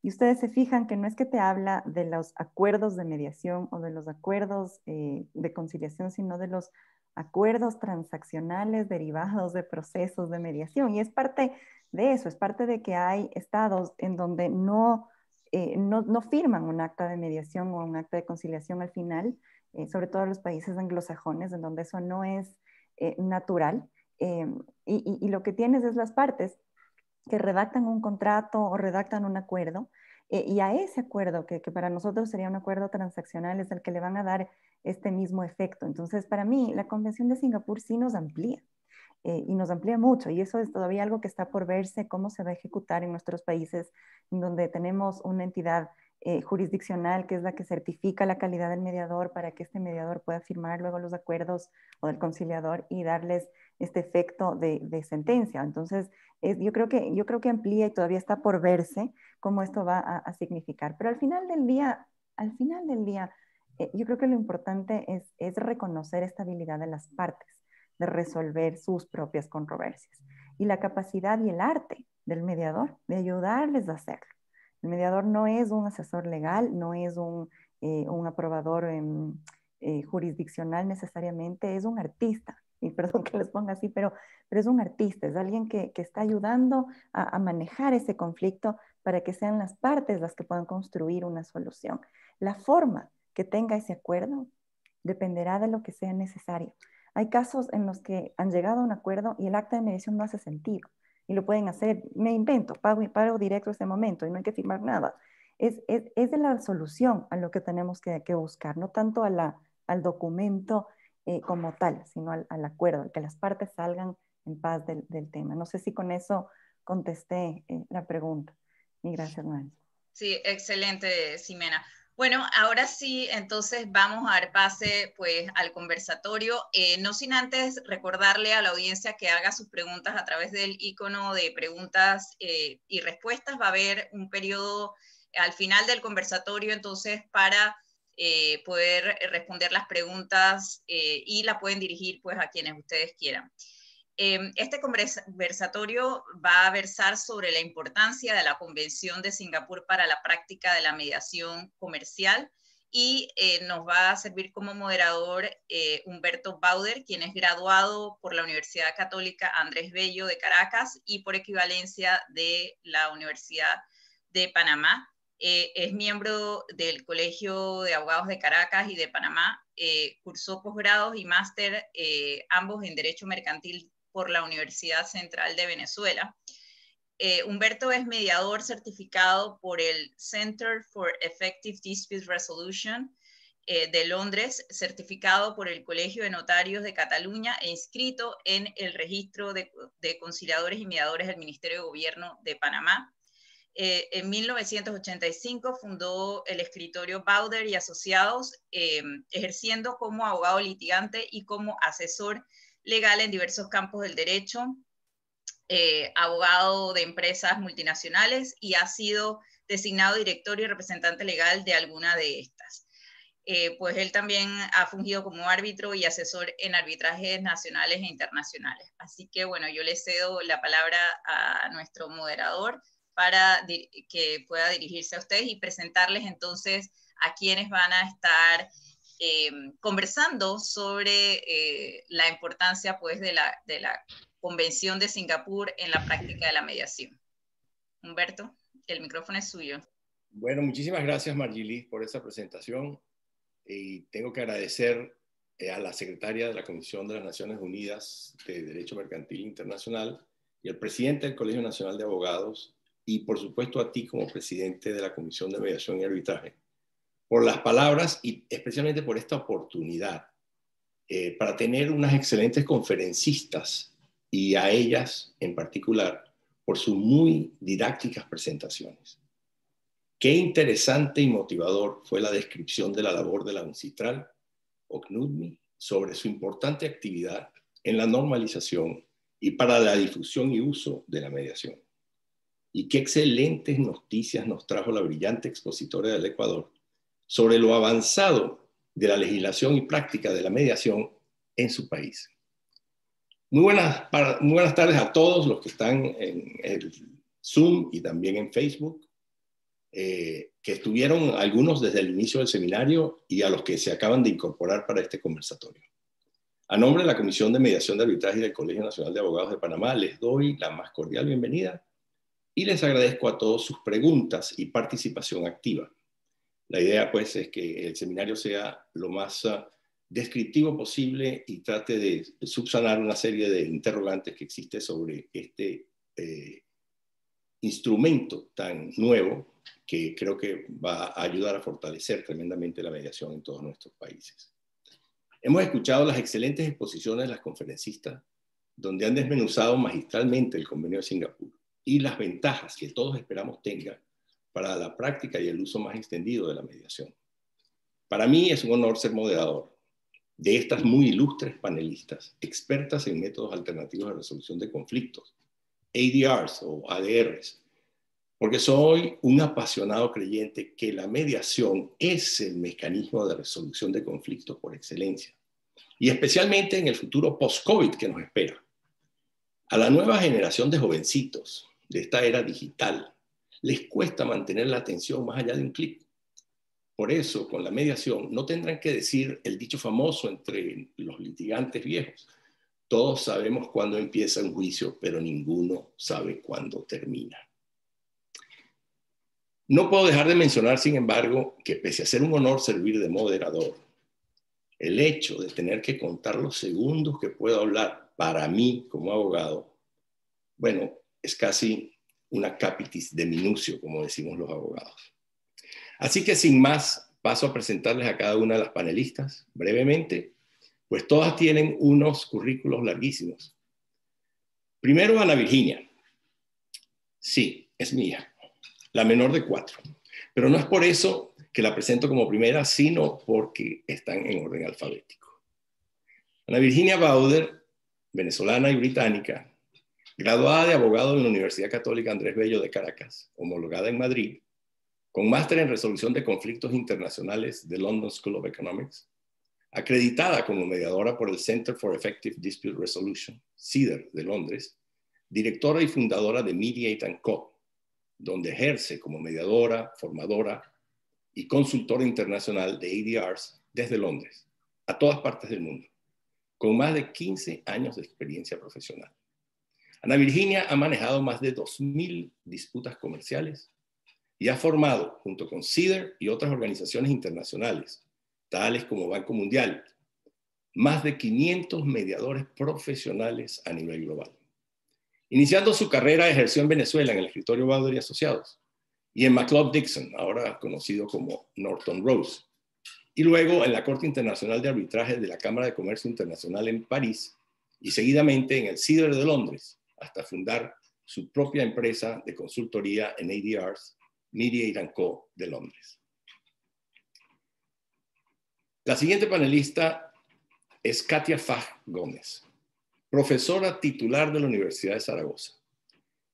Y ustedes se fijan que no es que te habla de los acuerdos de mediación o de los acuerdos de conciliación, sino de los acuerdos transaccionales derivados de procesos de mediación. Y es parte de eso, es parte de que hay estados en donde no firman un acta de mediación o un acta de conciliación al final, sobre todo en los países anglosajones, en donde eso no es natural. Y lo que tienes es las partes que redactan un contrato o redactan un acuerdo, y a ese acuerdo, que para nosotros sería un acuerdo transaccional, es el que le van a dar este mismo efecto. Entonces, para mí, la Convención de Singapur sí nos amplía. Y nos amplía mucho, y eso es todavía algo que está por verse cómo se va a ejecutar en nuestros países, en donde tenemos una entidad jurisdiccional que es la que certifica la calidad del mediador para que este mediador pueda firmar luego los acuerdos o del conciliador y darles este efecto de sentencia. Entonces, yo creo que amplía y todavía está por verse cómo esto va a significar. Pero al final del día, yo creo que lo importante es reconocer esta habilidad de las partes, de resolver sus propias controversias, y la capacidad y el arte del mediador de ayudarles a hacerlo. El mediador no es un asesor legal, no es un aprobador jurisdiccional necesariamente, es un artista. Y perdón que les ponga así, pero es un artista, es alguien que está ayudando a manejar ese conflicto para que sean las partes las que puedan construir una solución. La forma que tenga ese acuerdo dependerá de lo que sea necesario. Hay casos en los que han llegado a un acuerdo y el acta de mediación no hace sentido. Y lo pueden hacer, me invento, pago directo ese momento y no hay que firmar nada. Es de la solución a lo que tenemos que buscar, no tanto al documento como tal, sino al acuerdo, que las partes salgan en paz del tema. No sé si con eso contesté la pregunta. Y gracias, Mari. Sí, excelente, Ximena. Bueno, ahora sí, entonces vamos a dar pase pues, al conversatorio. No sin antes recordarle a la audiencia que haga sus preguntas a través del icono de preguntas y respuestas. Va a haber un periodo al final del conversatorio, entonces, para poder responder las preguntas y la pueden dirigir pues, a quienes ustedes quieran. Este conversatorio va a versar sobre la importancia de la Convención de Singapur para la práctica de la mediación comercial y nos va a servir como moderador Humberto Bauder, quien es graduado por la Universidad Católica Andrés Bello de Caracas y por equivalencia de la Universidad de Panamá. Es miembro del Colegio de Abogados de Caracas y de Panamá, cursó posgrados y máster, ambos en Derecho Mercantil por la Universidad Central de Venezuela. Humberto es mediador certificado por el Center for Effective Dispute Resolution de Londres, certificado por el Colegio de Notarios de Cataluña e inscrito en el registro de conciliadores y mediadores del Ministerio de Gobierno de Panamá. En 1985 fundó el escritorio Bauder y Asociados, ejerciendo como abogado litigante y como asesor legal en diversos campos del derecho, abogado de empresas multinacionales y ha sido designado director y representante legal de alguna de estas. Pues él también ha fungido como árbitro y asesor en arbitrajes nacionales e internacionales. Así que bueno, yo le cedo la palabra a nuestro moderador para que pueda dirigirse a ustedes y presentarles entonces a quienes van a estar conversando sobre la importancia pues, de la Convención de Singapur en la práctica de la mediación. Humberto, el micrófono es suyo. Bueno, muchísimas gracias, Margilis, por esa presentación. Y tengo que agradecer a la secretaria de la Comisión de las Naciones Unidas de Derecho Mercantil Internacional y al presidente del Colegio Nacional de Abogados y, por supuesto, a ti como presidente de la Comisión de Mediación y Arbitraje, por las palabras y especialmente por esta oportunidad para tener unas excelentes conferencistas y a ellas en particular por sus muy didácticas presentaciones. Qué interesante y motivador fue la descripción de la labor de la UNCITRAL o CNUDMI sobre su importante actividad en la normalización y para la difusión y uso de la mediación. Y qué excelentes noticias nos trajo la brillante expositora del Ecuador sobre lo avanzado de la legislación y práctica de la mediación en su país. Muy buenas tardes a todos los que están en el Zoom y también en Facebook, que estuvieron algunos desde el inicio del seminario y a los que se acaban de incorporar para este conversatorio. A nombre de la Comisión de Mediación de Arbitraje del Colegio Nacional de Abogados de Panamá, les doy la más cordial bienvenida y les agradezco a todos sus preguntas y participación activa. La idea, pues, es que el seminario sea lo más descriptivo posible y trate de subsanar una serie de interrogantes que existen sobre este instrumento tan nuevo que creo que va a ayudar a fortalecer tremendamente la mediación en todos nuestros países. Hemos escuchado las excelentes exposiciones de las conferencistas, donde han desmenuzado magistralmente el Convenio de Singapur y las ventajas que todos esperamos tenga para la práctica y el uso más extendido de la mediación. Para mí es un honor ser moderador de estas muy ilustres panelistas, expertas en métodos alternativos de resolución de conflictos, ADRs o ADRs, porque soy un apasionado creyente que la mediación es el mecanismo de resolución de conflictos por excelencia, y especialmente en el futuro post-COVID que nos espera. A la nueva generación de jovencitos de esta era digital les cuesta mantener la atención más allá de un clic. Por eso, con la mediación, no tendrán que decir el dicho famoso entre los litigantes viejos: todos sabemos cuándo empieza un juicio, pero ninguno sabe cuándo termina. No puedo dejar de mencionar, sin embargo, que pese a ser un honor servir de moderador, el hecho de tener que contar los segundos que puedo hablar para mí como abogado, bueno, es casi una capitis de minucio, como decimos los abogados. Así que sin más, paso a presentarles a cada una de las panelistas brevemente, pues todas tienen unos currículos larguísimos. Primero, Ana Virginia. Sí, es mi hija, la menor de 4. Pero no es por eso que la presento como primera, sino porque están en orden alfabético. Ana Virginia Bauder, venezolana y británica, graduada de abogado en la Universidad Católica Andrés Bello de Caracas, homologada en Madrid, con máster en resolución de conflictos internacionales de London School of Economics, acreditada como mediadora por el Center for Effective Dispute Resolution, CEDR, de Londres, directora y fundadora de Mediate & Co., donde ejerce como mediadora, formadora y consultora internacional de ADRs desde Londres, a todas partes del mundo, con más de 15 años de experiencia profesional. Ana Virginia ha manejado más de 2.000 disputas comerciales y ha formado, junto con CEDR y otras organizaciones internacionales, tales como Banco Mundial, más de 500 mediadores profesionales a nivel global. Iniciando su carrera, ejerció en Venezuela en el escritorio Bauder y Asociados y en McLeod Dixon, ahora conocido como Norton Rose, y luego en la Corte Internacional de Arbitraje de la Cámara de Comercio Internacional en París y seguidamente en el CEDR de Londres, hasta fundar su propia empresa de consultoría en ADRs, Mediate & Co. de Londres. La siguiente panelista es Katia Faj Gómez, profesora titular de la Universidad de Zaragoza.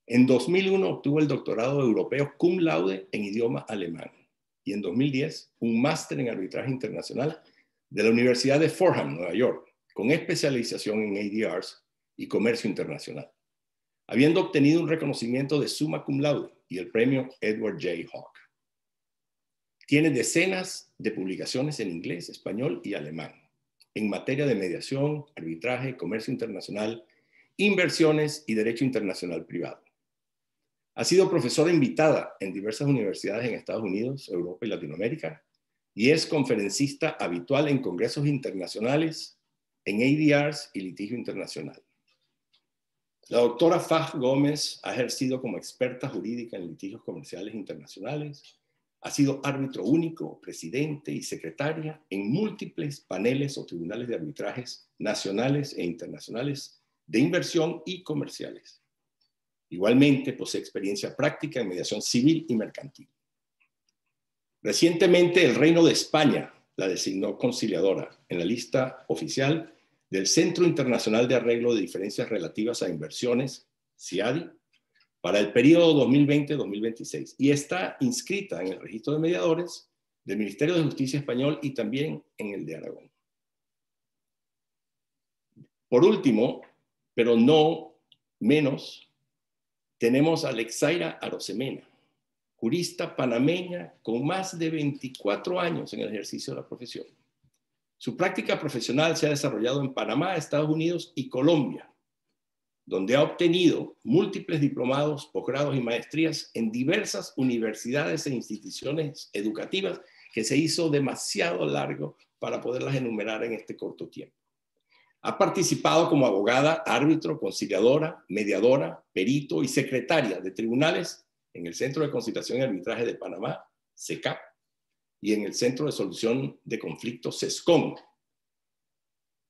En 2001 obtuvo el doctorado europeo cum laude en idioma alemán y en 2010 un máster en arbitraje internacional de la Universidad de Fordham, Nueva York, con especialización en ADRs y comercio internacional, habiendo obtenido un reconocimiento de summa cum laude y el premio Edward J. Hawke. Tiene decenas de publicaciones en inglés, español y alemán en materia de mediación, arbitraje, comercio internacional, inversiones y derecho internacional privado. Ha sido profesora invitada en diversas universidades en Estados Unidos, Europa y Latinoamérica y es conferencista habitual en congresos internacionales, en ADRs y litigio internacional. La doctora Faj Gómez ha ejercido como experta jurídica en litigios comerciales internacionales, ha sido árbitro único, presidente y secretaria en múltiples paneles o tribunales de arbitrajes nacionales e internacionales de inversión y comerciales. Igualmente posee experiencia práctica en mediación civil y mercantil. Recientemente el Reino de España la designó conciliadora en la lista oficial del Centro Internacional de Arreglo de Diferencias Relativas a Inversiones, CIADI, para el periodo 2020-2026 y está inscrita en el registro de mediadores del Ministerio de Justicia español y también en el de Aragón. Por último, pero no menos, tenemos a Alexaira Arosemena, jurista panameña con más de 24 años en el ejercicio de la profesión. Su práctica profesional se ha desarrollado en Panamá, Estados Unidos y Colombia, donde ha obtenido múltiples diplomados, posgrados y maestrías en diversas universidades e instituciones educativas que se hizo demasiado largo para poderlas enumerar en este corto tiempo. Ha participado como abogada, árbitro, conciliadora, mediadora, perito y secretaria de tribunales en el Centro de Conciliación y Arbitraje de Panamá, CECAP, y en el Centro de Solución de Conflictos, CESCON.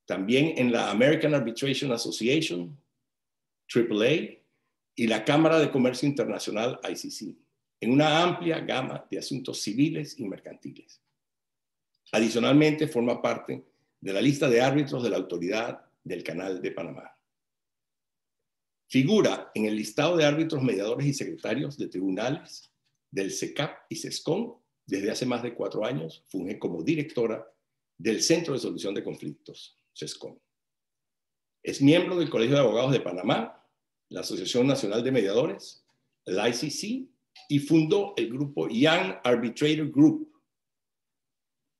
También en la American Arbitration Association, AAA, y la Cámara de Comercio Internacional, ICC, en una amplia gama de asuntos civiles y mercantiles. Adicionalmente, forma parte de la lista de árbitros de la Autoridad del Canal de Panamá. Figura en el listado de árbitros, mediadores y secretarios de tribunales del CECAP y CESCON. Desde hace más de 4 años funge como directora del Centro de Solución de Conflictos, CESCON. Es miembro del Colegio de Abogados de Panamá, la Asociación Nacional de Mediadores, el ICC, y fundó el grupo Young Arbitrator Group.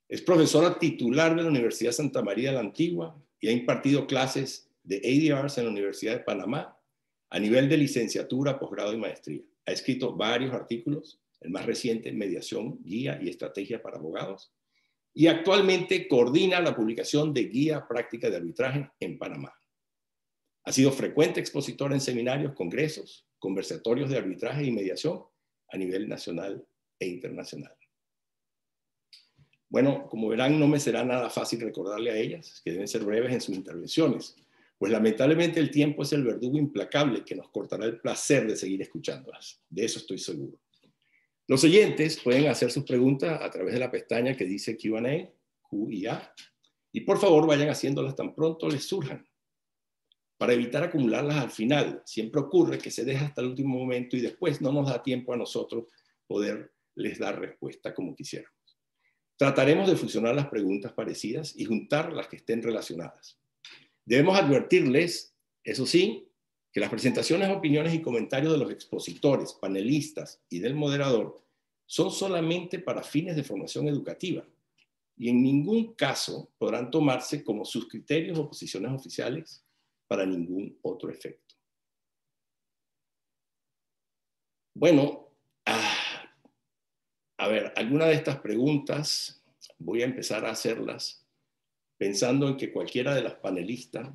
Es profesora titular de la Universidad Santa María de la Antigua y ha impartido clases de ADRs en la Universidad de Panamá a nivel de licenciatura, posgrado y maestría. Ha escrito varios artículos, el más reciente, Mediación, Guía y Estrategia para Abogados, y actualmente coordina la publicación de Guía Práctica de Arbitraje en Panamá. Ha sido frecuente expositor en seminarios, congresos, conversatorios de arbitraje y mediación a nivel nacional e internacional. Bueno, como verán, no me será nada fácil recordarle a ellas, que deben ser breves en sus intervenciones, pues lamentablemente el tiempo es el verdugo implacable que nos cortará el placer de seguir escuchándolas. De eso estoy seguro. Los oyentes pueden hacer sus preguntas a través de la pestaña que dice Q&A, Q y A, y por favor vayan haciéndolas tan pronto les surjan, para evitar acumularlas al final. Siempre ocurre que se deja hasta el último momento y después no nos da tiempo a nosotros poderles dar respuesta como quisiéramos. Trataremos de fusionar las preguntas parecidas y juntar las que estén relacionadas. Debemos advertirles, eso sí, que las presentaciones, opiniones y comentarios de los expositores, panelistas y del moderador son solamente para fines de formación educativa y en ningún caso podrán tomarse como sus criterios o posiciones oficiales para ningún otro efecto. Bueno, a ver, alguna de estas preguntas voy a empezar a hacerlas pensando en que cualquiera de las panelistas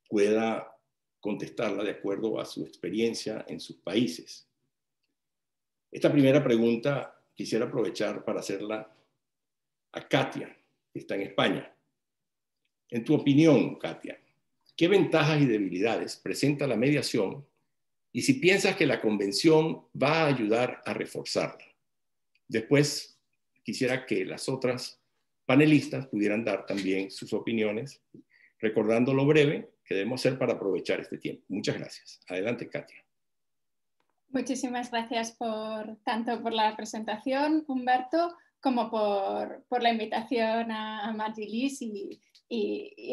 pueda contestarla de acuerdo a su experiencia en sus países. Esta primera pregunta quisiera aprovechar para hacerla a Katia, que está en España. En tu opinión, Katia, ¿qué ventajas y debilidades presenta la mediación y si piensas que la convención va a ayudar a reforzarla? Después quisiera que las otras panelistas pudieran dar también sus opiniones, recordando lo breve que debemos hacer para aprovechar este tiempo. Muchas gracias. Adelante, Katia. Muchísimas gracias tanto por la presentación, Humberto, como por la invitación a Margilis y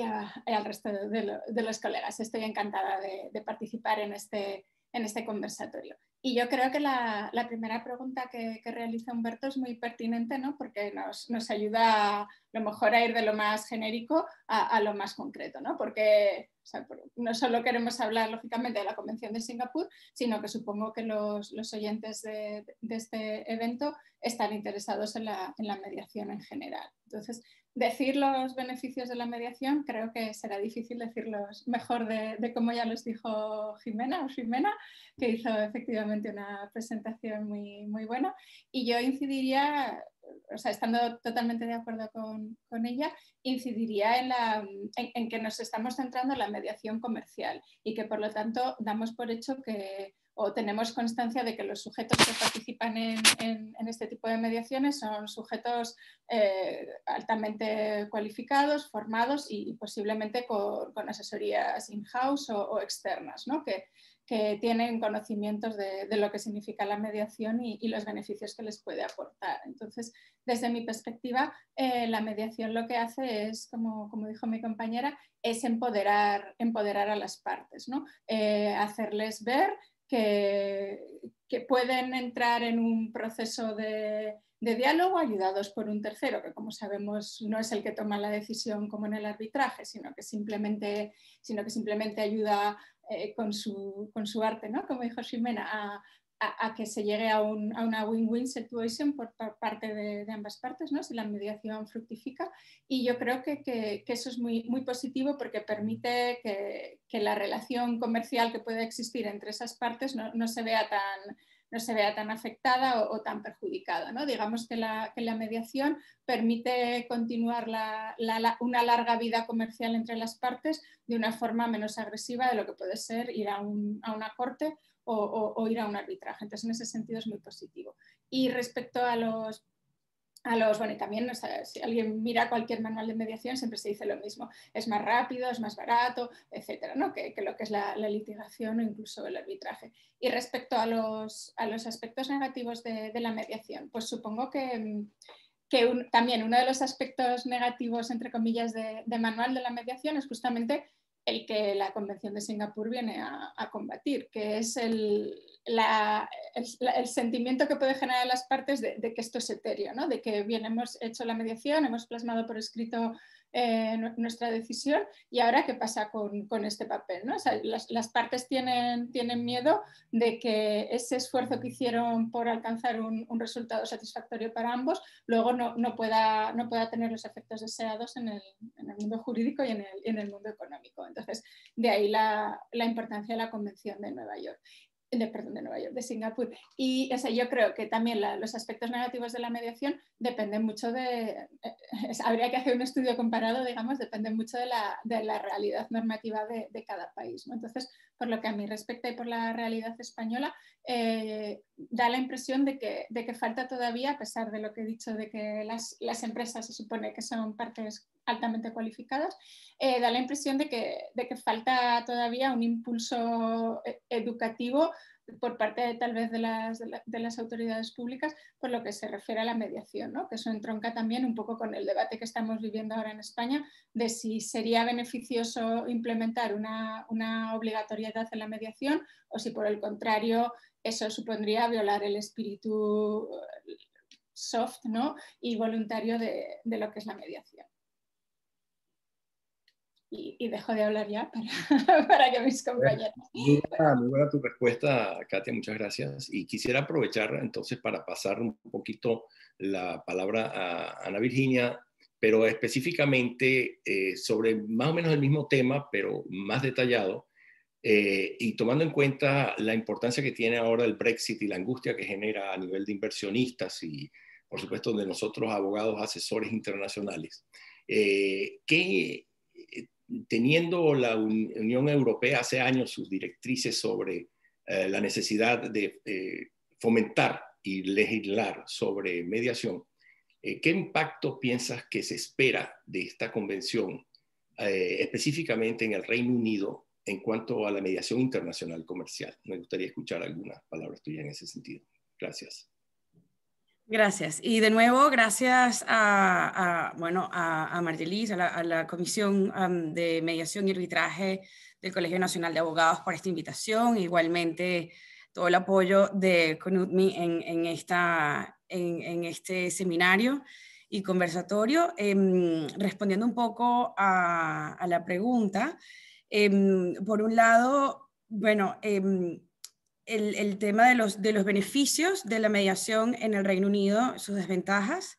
al resto de los colegas. Estoy encantada de participar en este conversatorio. Y yo creo que la primera pregunta que realiza Humberto es muy pertinente, ¿no? Porque nos ayuda a lo mejor a ir de lo más genérico a lo más concreto, ¿no? Porque o sea, no solo queremos hablar lógicamente de la Convención de Singapur, sino que supongo que los oyentes de este evento están interesados en la mediación en general. Entonces, decir los beneficios de la mediación creo que será difícil decirlos mejor de cómo ya los dijo Jimena, que hizo efectivamente una presentación muy, muy buena. Y yo incidiría, o sea, estando totalmente de acuerdo con ella, incidiría en que nos estamos centrando en la mediación comercial y que por lo tanto damos por hecho que o tenemos constancia de que los sujetos que participan en este tipo de mediaciones son sujetos altamente cualificados, formados y posiblemente con asesorías in-house o externas, ¿no? que tienen conocimientos de lo que significa la mediación y los beneficios que les puede aportar. Entonces, desde mi perspectiva, la mediación lo que hace es, como dijo mi compañera, es empoderar a las partes, ¿no? Hacerles ver que pueden entrar en un proceso de diálogo ayudados por un tercero, que como sabemos no es el que toma la decisión como en el arbitraje, sino que simplemente ayuda con su arte, ¿no? Como dijo Ximena, a que se llegue a una win-win situation por parte de ambas partes, ¿no? Si la mediación fructifica. Y yo creo que eso es muy, muy positivo porque permite que la relación comercial que pueda existir entre esas partes no se vea tan afectada o tan perjudicada, ¿no? Digamos que la mediación permite continuar una larga vida comercial entre las partes de una forma menos agresiva de lo que puede ser ir a una corte o ir a un arbitraje. Entonces, en ese sentido es muy positivo. Y respecto a los bueno, y también, o sea, si alguien mira cualquier manual de mediación, siempre se dice lo mismo, es más rápido, es más barato, etcétera, ¿no? que lo que es la litigación o incluso el arbitraje. Y respecto a los aspectos negativos de la mediación, pues supongo que también uno de los aspectos negativos, entre comillas, de manual de la mediación es justamente el que la Convención de Singapur viene a combatir, que es el sentimiento que puede generar en las partes de que esto es etéreo, ¿no? De que bien, hemos hecho la mediación, hemos plasmado por escrito nuestra decisión y ahora qué pasa con este papel, ¿no? O sea, las partes tienen miedo de que ese esfuerzo que hicieron por alcanzar un resultado satisfactorio para ambos luego no pueda tener los efectos deseados en el mundo jurídico y en el mundo económico. Entonces, de ahí la importancia de la Convención de Nueva York. De Singapur. Y o sea, yo creo que también los aspectos negativos de la mediación dependen mucho habría que hacer un estudio comparado, digamos, depende mucho de la realidad normativa de cada país, ¿no? Entonces, por lo que a mí respecta y por la realidad española, da la impresión de que falta todavía, a pesar de lo que he dicho de que las empresas se supone que son partes altamente cualificadas, da la impresión de que falta todavía un impulso educativo por parte tal vez de las autoridades públicas por lo que se refiere a la mediación, ¿no? Que eso entronca también un poco con el debate que estamos viviendo ahora en España de si sería beneficioso implementar una obligatoriedad en la mediación o si por el contrario eso supondría violar el espíritu soft, ¿no? Y voluntario de lo que es la mediación. Y dejo de hablar ya para que mis compañeros... Muy buena tu respuesta, Katia, muchas gracias. Y quisiera aprovechar entonces para pasar un poquito la palabra a Ana Virginia, pero específicamente sobre más o menos el mismo tema, pero más detallado, y tomando en cuenta la importancia que tiene ahora el Brexit y la angustia que genera a nivel de inversionistas y, por supuesto, de nosotros, abogados, asesores internacionales. Teniendo la Unión Europea hace años sus directrices sobre la necesidad de fomentar y legislar sobre mediación, ¿qué impacto piensas que se espera de esta convención, específicamente en el Reino Unido, en cuanto a la mediación internacional comercial? Me gustaría escuchar algunas palabras tuyas en ese sentido. Gracias. Gracias. Y de nuevo, gracias a Margelis, a la Comisión de Mediación y Arbitraje del Colegio Nacional de Abogados por esta invitación. Igualmente, todo el apoyo de CONUTMI en este seminario y conversatorio. Respondiendo un poco a la pregunta, por un lado, bueno, el tema de los beneficios de la mediación en el Reino Unido, sus desventajas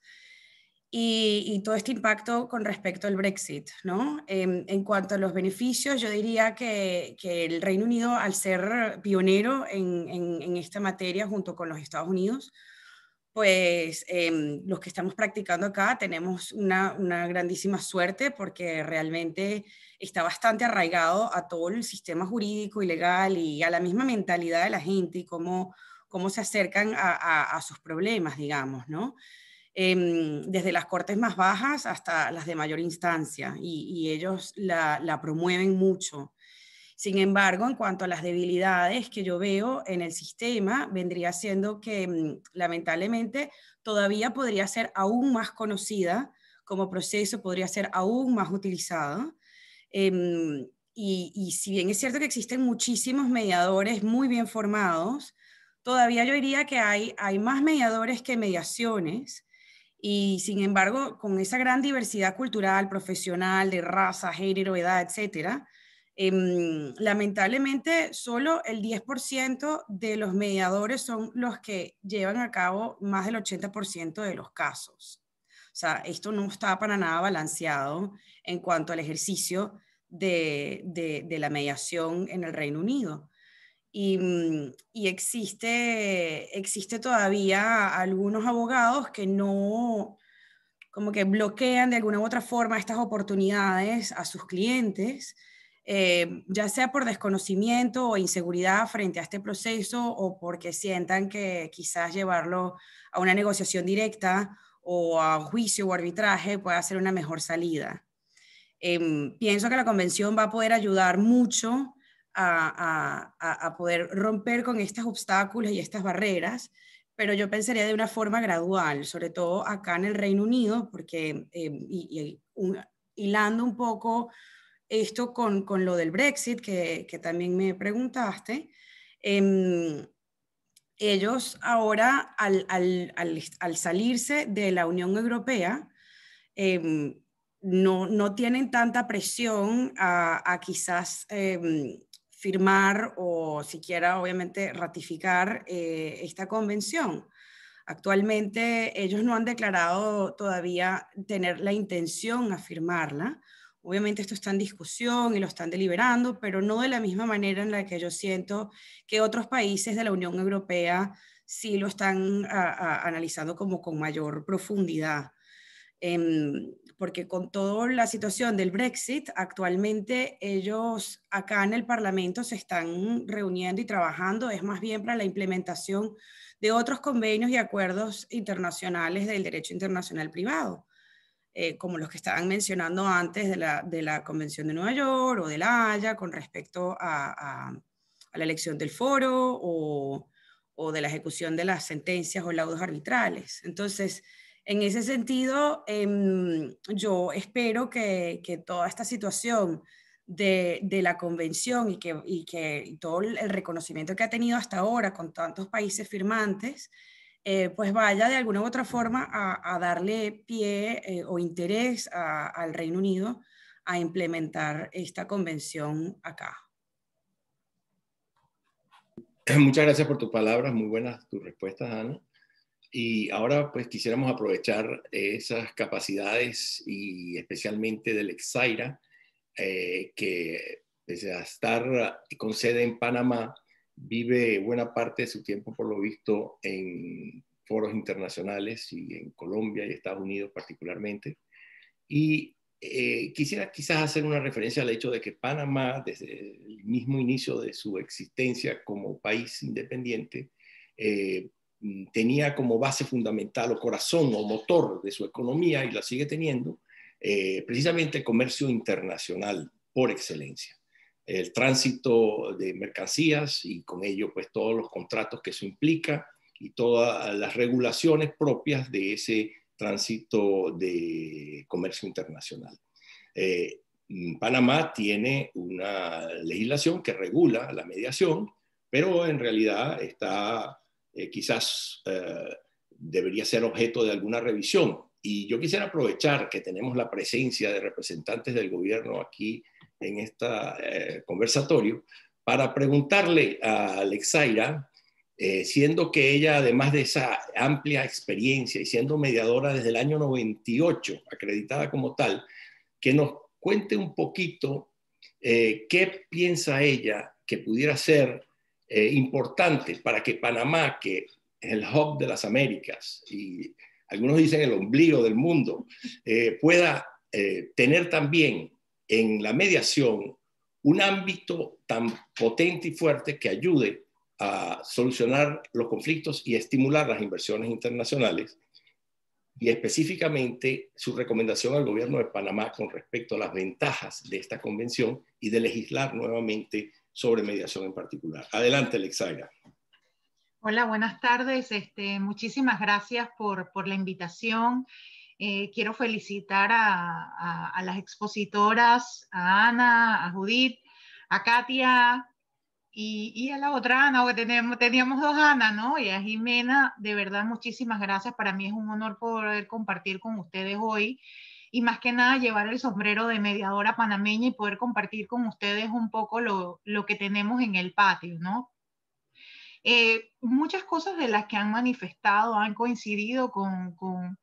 y todo este impacto con respecto al Brexit, ¿no? En cuanto a los beneficios, yo diría que el Reino Unido, al ser pionero en esta materia junto con los Estados Unidos, pues los que estamos practicando acá tenemos una grandísima suerte porque realmente está bastante arraigado a todo el sistema jurídico y legal y a la misma mentalidad de la gente y cómo se acercan a sus problemas, digamos, ¿no? Desde las cortes más bajas hasta las de mayor instancia y ellos la promueven mucho. Sin embargo, en cuanto a las debilidades que yo veo en el sistema, vendría siendo que lamentablemente todavía podría ser aún más conocida como proceso, podría ser aún más utilizada. Y si bien es cierto que existen muchísimos mediadores muy bien formados, todavía yo diría que hay más mediadores que mediaciones. Y sin embargo, con esa gran diversidad cultural, profesional, de raza, género, edad, etcétera, lamentablemente solo el 10% de los mediadores son los que llevan a cabo más del 80% de los casos. O sea, esto no está para nada balanceado en cuanto al ejercicio de la mediación en el Reino Unido. Y existe todavía algunos abogados que no, como que bloquean de alguna u otra forma estas oportunidades a sus clientes, ya sea por desconocimiento o inseguridad frente a este proceso o porque sientan que quizás llevarlo a una negociación directa o a juicio o arbitraje pueda ser una mejor salida. Pienso que la convención va a poder ayudar mucho a poder romper con estos obstáculos y estas barreras, pero yo pensaría de una forma gradual, sobre todo acá en el Reino Unido, porque hilando un poco esto con lo del Brexit, que también me preguntaste, ellos ahora al salirse de la Unión Europea, no tienen tanta presión a quizás firmar o siquiera obviamente ratificar esta convención. Actualmente ellos no han declarado todavía tener la intención a firmarla. Obviamente esto está en discusión y lo están deliberando, pero no de la misma manera en la que yo siento que otros países de la Unión Europea sí lo están analizando como con mayor profundidad. Porque con toda la situación del Brexit, actualmente ellos acá en el Parlamento se están reuniendo y trabajando, es más bien para la implementación de otros convenios y acuerdos internacionales del derecho internacional privado, como los que estaban mencionando antes de la Convención de Nueva York o de la Haya con respecto a la elección del foro o de la ejecución de las sentencias o laudos arbitrales. Entonces, en ese sentido, yo espero que toda esta situación de la convención y todo el reconocimiento que ha tenido hasta ahora con tantos países firmantes, pues vaya de alguna u otra forma a darle pie o interés al Reino Unido a implementar esta convención acá. Muchas gracias por tus palabras, muy buenas tus respuestas, Ana. Y ahora pues quisiéramos aprovechar esas capacidades y especialmente del Exaira, que pese a estar con sede en Panamá, vive buena parte de su tiempo por lo visto en foros internacionales y en Colombia y Estados Unidos particularmente. Y quisiera quizás hacer una referencia al hecho de que Panamá, desde el mismo inicio de su existencia como país independiente, tenía como base fundamental o corazón o motor de su economía, y la sigue teniendo, precisamente el comercio internacional por excelencia. El tránsito de mercancías y con ello pues todos los contratos que eso implica y todas las regulaciones propias de ese tránsito de comercio internacional. Panamá tiene una legislación que regula la mediación, pero en realidad está quizás debería ser objeto de alguna revisión. Y yo quisiera aprovechar que tenemos la presencia de representantes del gobierno aquí en este conversatorio para preguntarle a Alexaira, siendo que ella, además de esa amplia experiencia y siendo mediadora desde el año 98, acreditada como tal, que nos cuente un poquito qué piensa ella que pudiera ser importante para que Panamá, que es el hub de las Américas y algunos dicen el ombligo del mundo, pueda tener también en la mediación un ámbito tan potente y fuerte que ayude a solucionar los conflictos y estimular las inversiones internacionales, y específicamente su recomendación al gobierno de Panamá con respecto a las ventajas de esta convención y de legislar nuevamente sobre mediación en particular. Adelante, Alexaira. Hola, buenas tardes. Muchísimas gracias por la invitación. Quiero felicitar a las expositoras, a Ana, a Judith, a Katia y a la otra Ana, porque teníamos dos Ana, ¿no? Y a Jimena. De verdad, muchísimas gracias. Para mí es un honor poder compartir con ustedes hoy y más que nada llevar el sombrero de mediadora panameña y poder compartir con ustedes un poco lo que tenemos en el patio, ¿no? Muchas cosas de las que han manifestado han coincidido con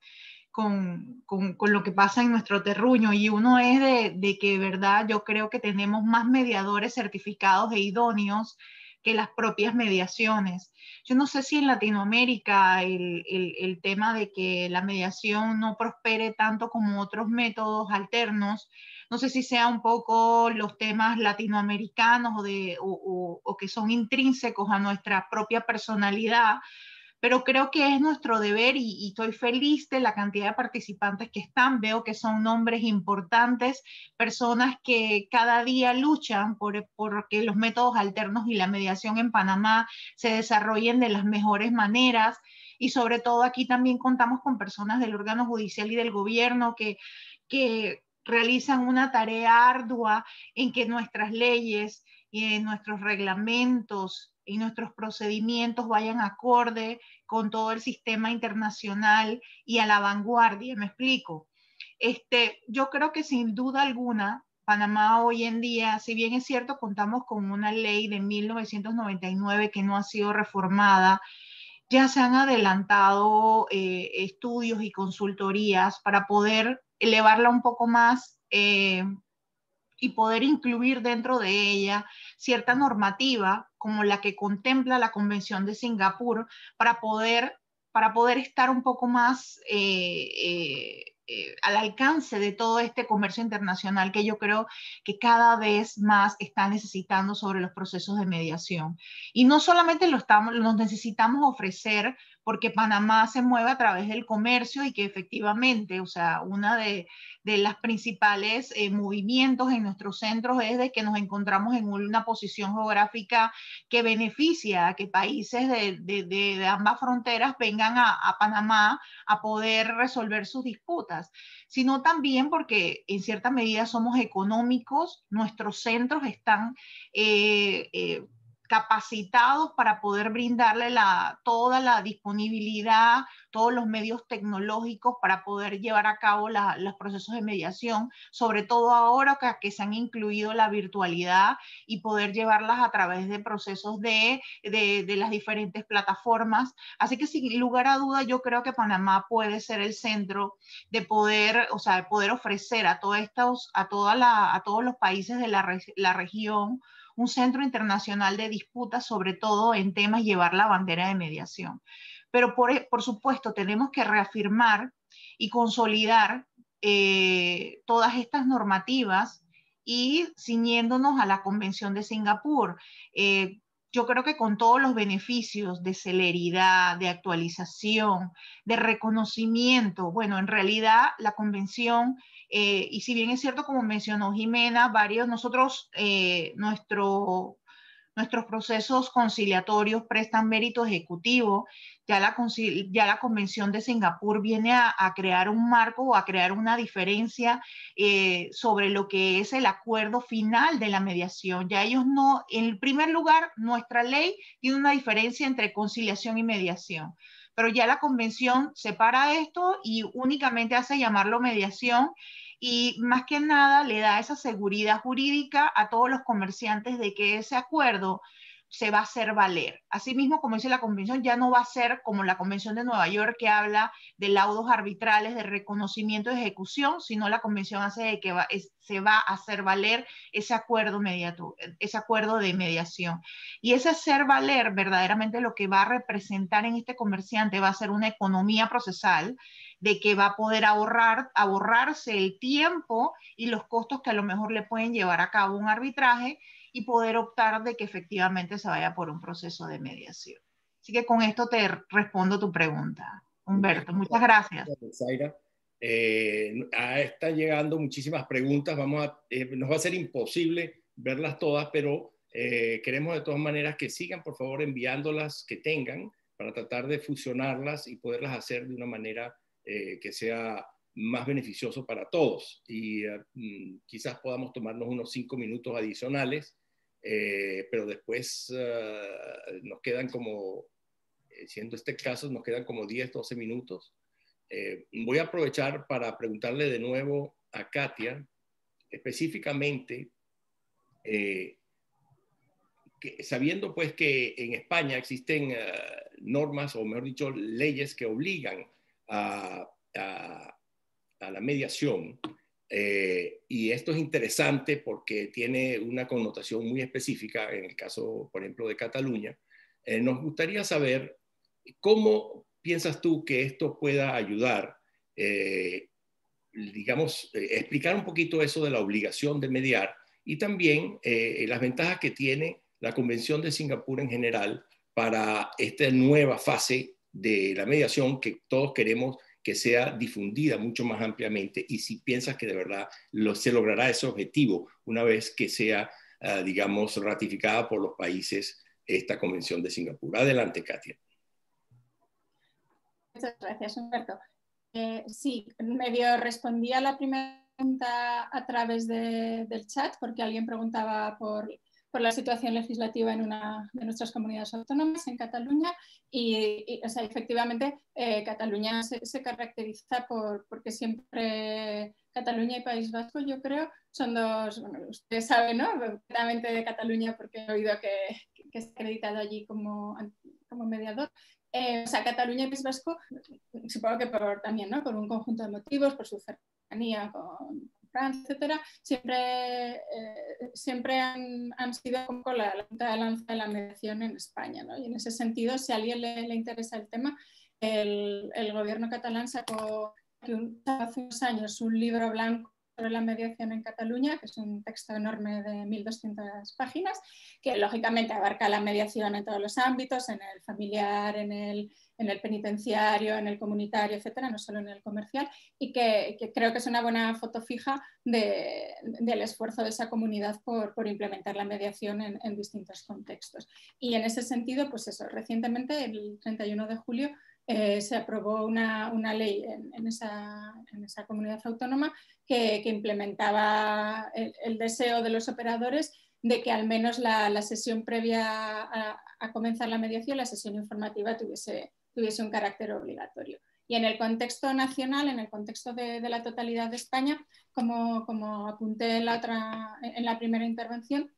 lo que pasa en nuestro terruño, y uno es de que, verdad, yo creo que tenemos más mediadores certificados e idóneos que las propias mediaciones. Yo no sé si en Latinoamérica el tema de que la mediación no prospere tanto como otros métodos alternos, no sé si sea un poco los temas latinoamericanos o que son intrínsecos a nuestra propia personalidad, pero creo que es nuestro deber y estoy feliz de la cantidad de participantes que están. Veo que son nombres importantes, personas que cada día luchan por que los métodos alternos y la mediación en Panamá se desarrollen de las mejores maneras. Y sobre todo aquí también contamos con personas del órgano judicial y del gobierno que realizan una tarea ardua en que nuestras leyes y nuestros reglamentos y nuestros procedimientos vayan acorde con todo el sistema internacional y a la vanguardia. ¿Me explico? Yo creo que sin duda alguna, Panamá hoy en día, si bien es cierto, contamos con una ley de 1999 que no ha sido reformada, ya se han adelantado estudios y consultorías para poder elevarla un poco más y poder incluir dentro de ella cierta normativa como la que contempla la Convención de Singapur para poder estar un poco más al alcance de todo este comercio internacional que yo creo que cada vez más está necesitando sobre los procesos de mediación. Y no solamente los necesitamos ofrecer porque Panamá se mueve a través del comercio y que efectivamente, o sea, una de las principales movimientos en nuestros centros es de que nos encontramos en una posición geográfica que beneficia a que países de ambas fronteras vengan a Panamá a poder resolver sus disputas, sino también porque en cierta medida somos económicos, nuestros centros están capacitados para poder brindarle toda la disponibilidad, todos los medios tecnológicos para poder llevar a cabo los procesos de mediación, sobre todo ahora que se han incluido la virtualidad y poder llevarlas a través de procesos de las diferentes plataformas. Así que sin lugar a duda yo creo que Panamá puede ser el centro de poder, o sea, de poder ofrecer a todos los países de la región un centro internacional de disputas, sobre todo en temas llevar la bandera de mediación. Pero por supuesto tenemos que reafirmar y consolidar todas estas normativas y ciñéndonos a la Convención de Singapur. Yo creo que con todos los beneficios de celeridad, de actualización, de reconocimiento, bueno, en realidad la Convención, y si bien es cierto, como mencionó Jimena, nuestros procesos conciliatorios prestan mérito ejecutivo, ya la Convención de Singapur viene a crear un marco o a crear una diferencia sobre lo que es el acuerdo final de la mediación. Ya ellos no, en primer lugar, nuestra ley tiene una diferencia entre conciliación y mediación, pero ya la Convención separa esto y únicamente hace llamarlo mediación y más que nada le da esa seguridad jurídica a todos los comerciantes de que ese acuerdo se va a hacer valer. Asimismo, como dice la Convención, ya no va a ser como la Convención de Nueva York que habla de laudos arbitrales, de reconocimiento de ejecución, sino la Convención hace de que se va a hacer valer ese acuerdo de mediación. Y ese hacer valer verdaderamente lo que va a representar en este comerciante va a ser una economía procesal de que va a poder ahorrarse el tiempo y los costos que a lo mejor le pueden llevar a cabo un arbitraje y poder optar de que efectivamente se vaya por un proceso de mediación. Así que con esto te respondo tu pregunta, Humberto. Muchas gracias. Zaira. Están llegando muchísimas preguntas. Nos va a ser imposible verlas todas, pero queremos de todas maneras que sigan, por favor, enviándolas que tengan para tratar de fusionarlas y poderlas hacer de una manera que sea más beneficioso para todos. Y quizás podamos tomarnos unos 5 minutos adicionales, pero después nos quedan como, siendo este caso, nos quedan como 10, 12 minutos. Voy a aprovechar para preguntarle de nuevo a Katia, específicamente, sabiendo pues que en España existen normas, o mejor dicho, leyes que obligan a la mediación, y esto es interesante porque tiene una connotación muy específica en el caso, por ejemplo, de Cataluña. Nos gustaría saber cómo piensas tú que esto pueda ayudar, explicar un poquito eso de la obligación de mediar y también las ventajas que tiene la Convención de Singapur en general para esta nueva fase de la mediación que todos queremos que sea difundida mucho más ampliamente, y si piensas que de verdad se logrará ese objetivo una vez que sea, digamos, ratificada por los países esta Convención de Singapur. Adelante, Katia. Muchas gracias, Humberto. Sí, medio respondí a la primera pregunta a través del chat, porque alguien preguntaba por la situación legislativa en una de nuestras comunidades autónomas, en Cataluña, o sea, efectivamente Cataluña se caracteriza porque siempre Cataluña y País Vasco, yo creo, son dos, bueno, ustedes saben, ¿no? Completamente de Cataluña, porque he oído que está acreditado allí como mediador. O sea, Cataluña y País Vasco, supongo que también, ¿no? Por un conjunto de motivos, por su cercanía con Francia, etcétera, siempre han sido un poco la punta de lanza de la mediación en España, ¿no? Y en ese sentido, si a alguien le interesa el tema, el gobierno catalán sacó hace unos años un libro blanco sobre la mediación en Cataluña, que es un texto enorme de 1.200 páginas, que lógicamente abarca la mediación en todos los ámbitos, en el familiar, en el penitenciario, en el comunitario, etcétera, no solo en el comercial, y que creo que es una buena foto fija del esfuerzo de esa comunidad por implementar la mediación en distintos contextos. Y en ese sentido, pues eso, recientemente, el 31 de julio, se aprobó una ley en esa comunidad autónoma que implementaba el deseo de los operadores de que al menos la sesión previa a comenzar la mediación, la sesión informativa, tuviese un carácter obligatorio. Y en el contexto nacional, en el contexto de la totalidad de España, como apunté en la primera intervención,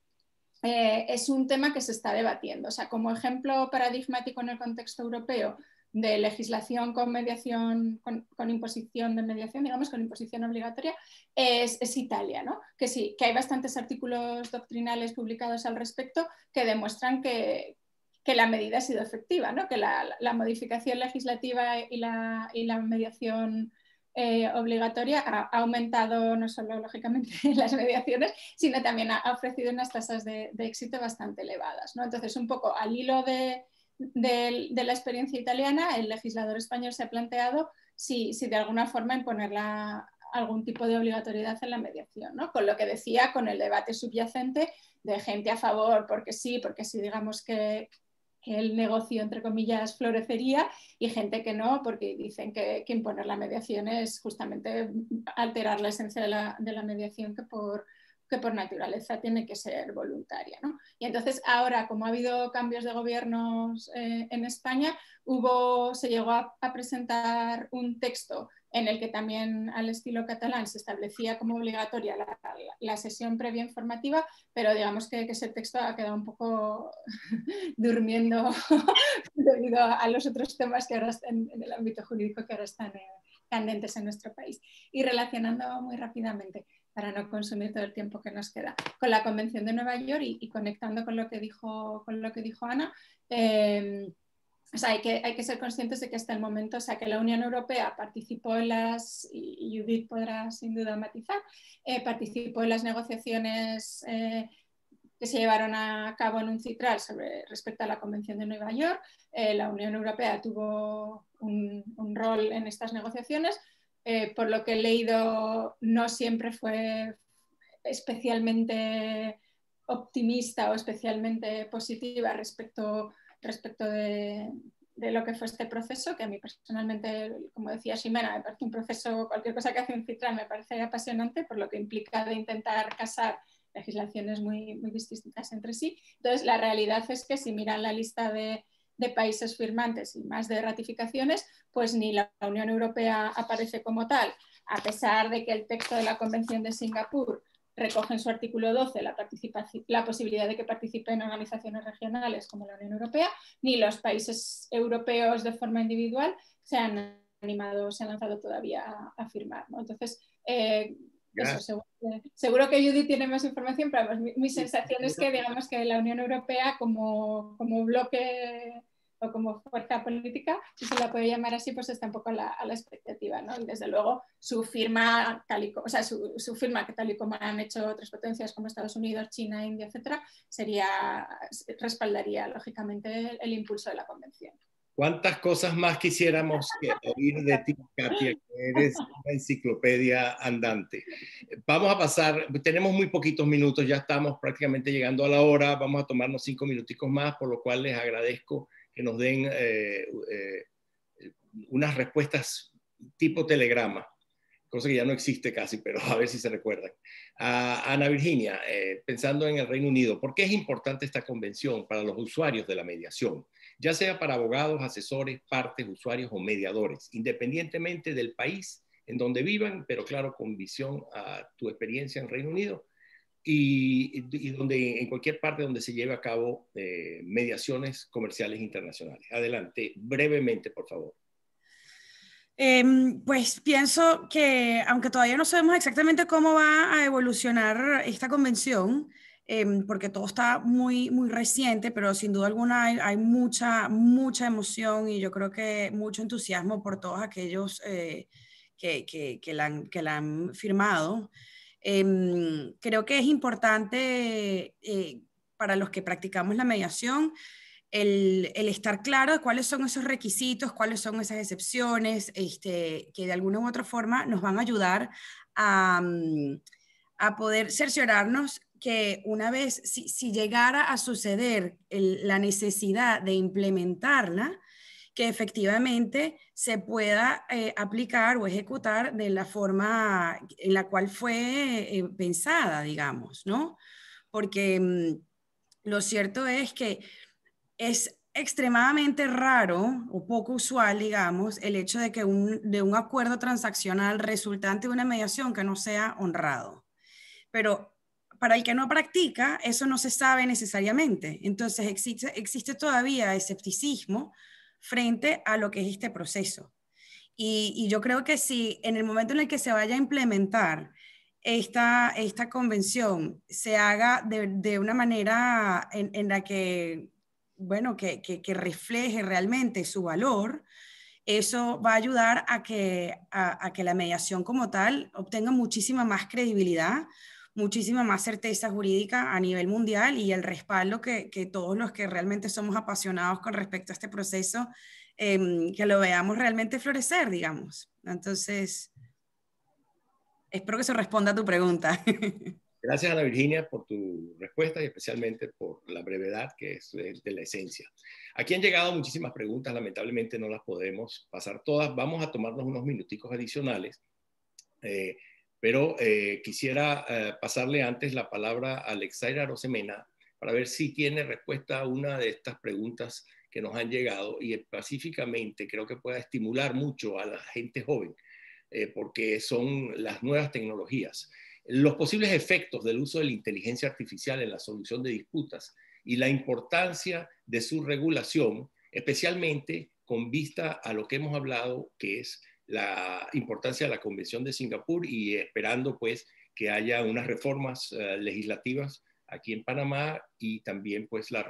es un tema que se está debatiendo. O sea, como ejemplo paradigmático en el contexto europeo de legislación con mediación, con imposición de mediación, digamos, con imposición obligatoria, es Italia, ¿no? Que sí, que hay bastantes artículos doctrinales publicados al respecto que demuestran que la medida ha sido efectiva, ¿no? Que la modificación legislativa y la mediación obligatoria ha aumentado no solo lógicamente las mediaciones, sino también ha ofrecido unas tasas de éxito bastante elevadas, ¿no? Entonces, un poco al hilo de la experiencia italiana, el legislador español se ha planteado si de alguna forma imponer algún tipo de obligatoriedad en la mediación, ¿no? Con lo que decía, con el debate subyacente de gente a favor porque sí, digamos que el negocio, entre comillas, florecería, y gente que no, porque dicen que imponer la mediación es justamente alterar la esencia de la mediación, que por naturaleza tiene que ser voluntaria, ¿no? Y entonces ahora, como ha habido cambios de gobiernos en España, se llegó a presentar un texto en el que también, al estilo catalán, se establecía como obligatoria la sesión previa informativa, pero digamos que ese texto ha quedado un poco durmiendo debido a los otros temas que ahora están en el ámbito jurídico, que ahora están candentes en nuestro país. Y relacionando muy rápidamente, para no consumir todo el tiempo que nos queda, con la Convención de Nueva York y conectando con lo que dijo Ana, o sea, hay que ser conscientes de que hasta el momento, o sea, que la Unión Europea participó en y Judith podrá sin duda matizar, participó en las negociaciones que se llevaron a cabo en UNCITRAL respecto a la Convención de Nueva York. La Unión Europea tuvo un rol en estas negociaciones. Por lo que he leído, no siempre fue especialmente optimista o especialmente positiva respecto de lo que fue este proceso, que a mí personalmente, como decía Ximena, me parece un proceso, cualquier cosa que hace UNCITRAL me parece apasionante, por lo que implica de intentar casar legislaciones muy, muy distintas entre sí. Entonces, la realidad es que si miran la lista de países firmantes y más de ratificaciones, pues ni la Unión Europea aparece como tal, a pesar de que el texto de la Convención de Singapur recoge en su artículo 12 la posibilidad de que participen organizaciones regionales como la Unión Europea, ni los países europeos de forma individual se han lanzado todavía a firmar, ¿no? Entonces, eso, seguro que Judith tiene más información, pero mi sensación es que, digamos, que la Unión Europea como bloque o como fuerza política, si se la puede llamar así, pues está un poco a la expectativa, ¿no? Y desde luego su firma, su firma, que tal y como han hecho otras potencias como Estados Unidos, China, India, etcétera, respaldaría lógicamente el impulso de la Convención. ¿Cuántas cosas más quisiéramos oír de ti, Katia, que eres una enciclopedia andante? Vamos a pasar, tenemos muy poquitos minutos, ya estamos prácticamente llegando a la hora, vamos a tomarnos 5 minuticos más, por lo cual les agradezco que nos den unas respuestas tipo telegrama, cosa que ya no existe casi, pero a ver si se recuerdan. Ana Virginia, pensando en el Reino Unido, ¿por qué es importante esta convención para los usuarios de la mediación? Ya sea para abogados, asesores, partes, usuarios o mediadores, independientemente del país en donde vivan, pero claro, con visión a tu experiencia en Reino Unido y donde, en cualquier parte donde se lleve a cabo mediaciones comerciales internacionales. Adelante, brevemente, por favor. Pues pienso que, aunque todavía no sabemos exactamente cómo va a evolucionar esta convención, porque todo está muy, muy reciente, pero sin duda alguna hay mucha emoción y yo creo que mucho entusiasmo por todos aquellos que la han firmado. Creo que es importante para los que practicamos la mediación el estar claro de cuáles son esos requisitos, cuáles son esas excepciones, que de alguna u otra forma nos van a ayudar a poder cerciorarnos que una vez, si llegara a suceder la necesidad de implementarla, que efectivamente se pueda aplicar o ejecutar de la forma en la cual fue pensada, digamos, ¿no? Porque lo cierto es que es extremadamente raro o poco usual, digamos, el hecho de que de un acuerdo transaccional resultante de una mediación que no sea honrado. Pero para el que no practica, eso no se sabe necesariamente. Entonces existe todavía escepticismo frente a lo que es este proceso. Y yo creo que si en el momento en el que se vaya a implementar esta convención se haga de una manera en la que, bueno, que refleje realmente su valor, eso va a ayudar a que la mediación como tal obtenga muchísima más credibilidad, muchísima más certeza jurídica a nivel mundial y el respaldo que todos los que realmente somos apasionados con respecto a este proceso, que lo veamos realmente florecer, digamos. Entonces, espero que eso responda a tu pregunta. Gracias, Ana Virginia, por tu respuesta y especialmente por la brevedad, que es de la esencia. Aquí han llegado muchísimas preguntas, lamentablemente no las podemos pasar todas. Vamos a tomarnos unos minuticos adicionales, pero quisiera pasarle antes la palabra a Alexaira Arosemena para ver si tiene respuesta a una de estas preguntas que nos han llegado y específicamente creo que pueda estimular mucho a la gente joven, porque son las nuevas tecnologías. Los posibles efectos del uso de la inteligencia artificial en la solución de disputas y la importancia de su regulación, especialmente con vista a lo que hemos hablado, que es la importancia de la Convención de Singapur y esperando pues que haya unas reformas legislativas aquí en Panamá y también pues la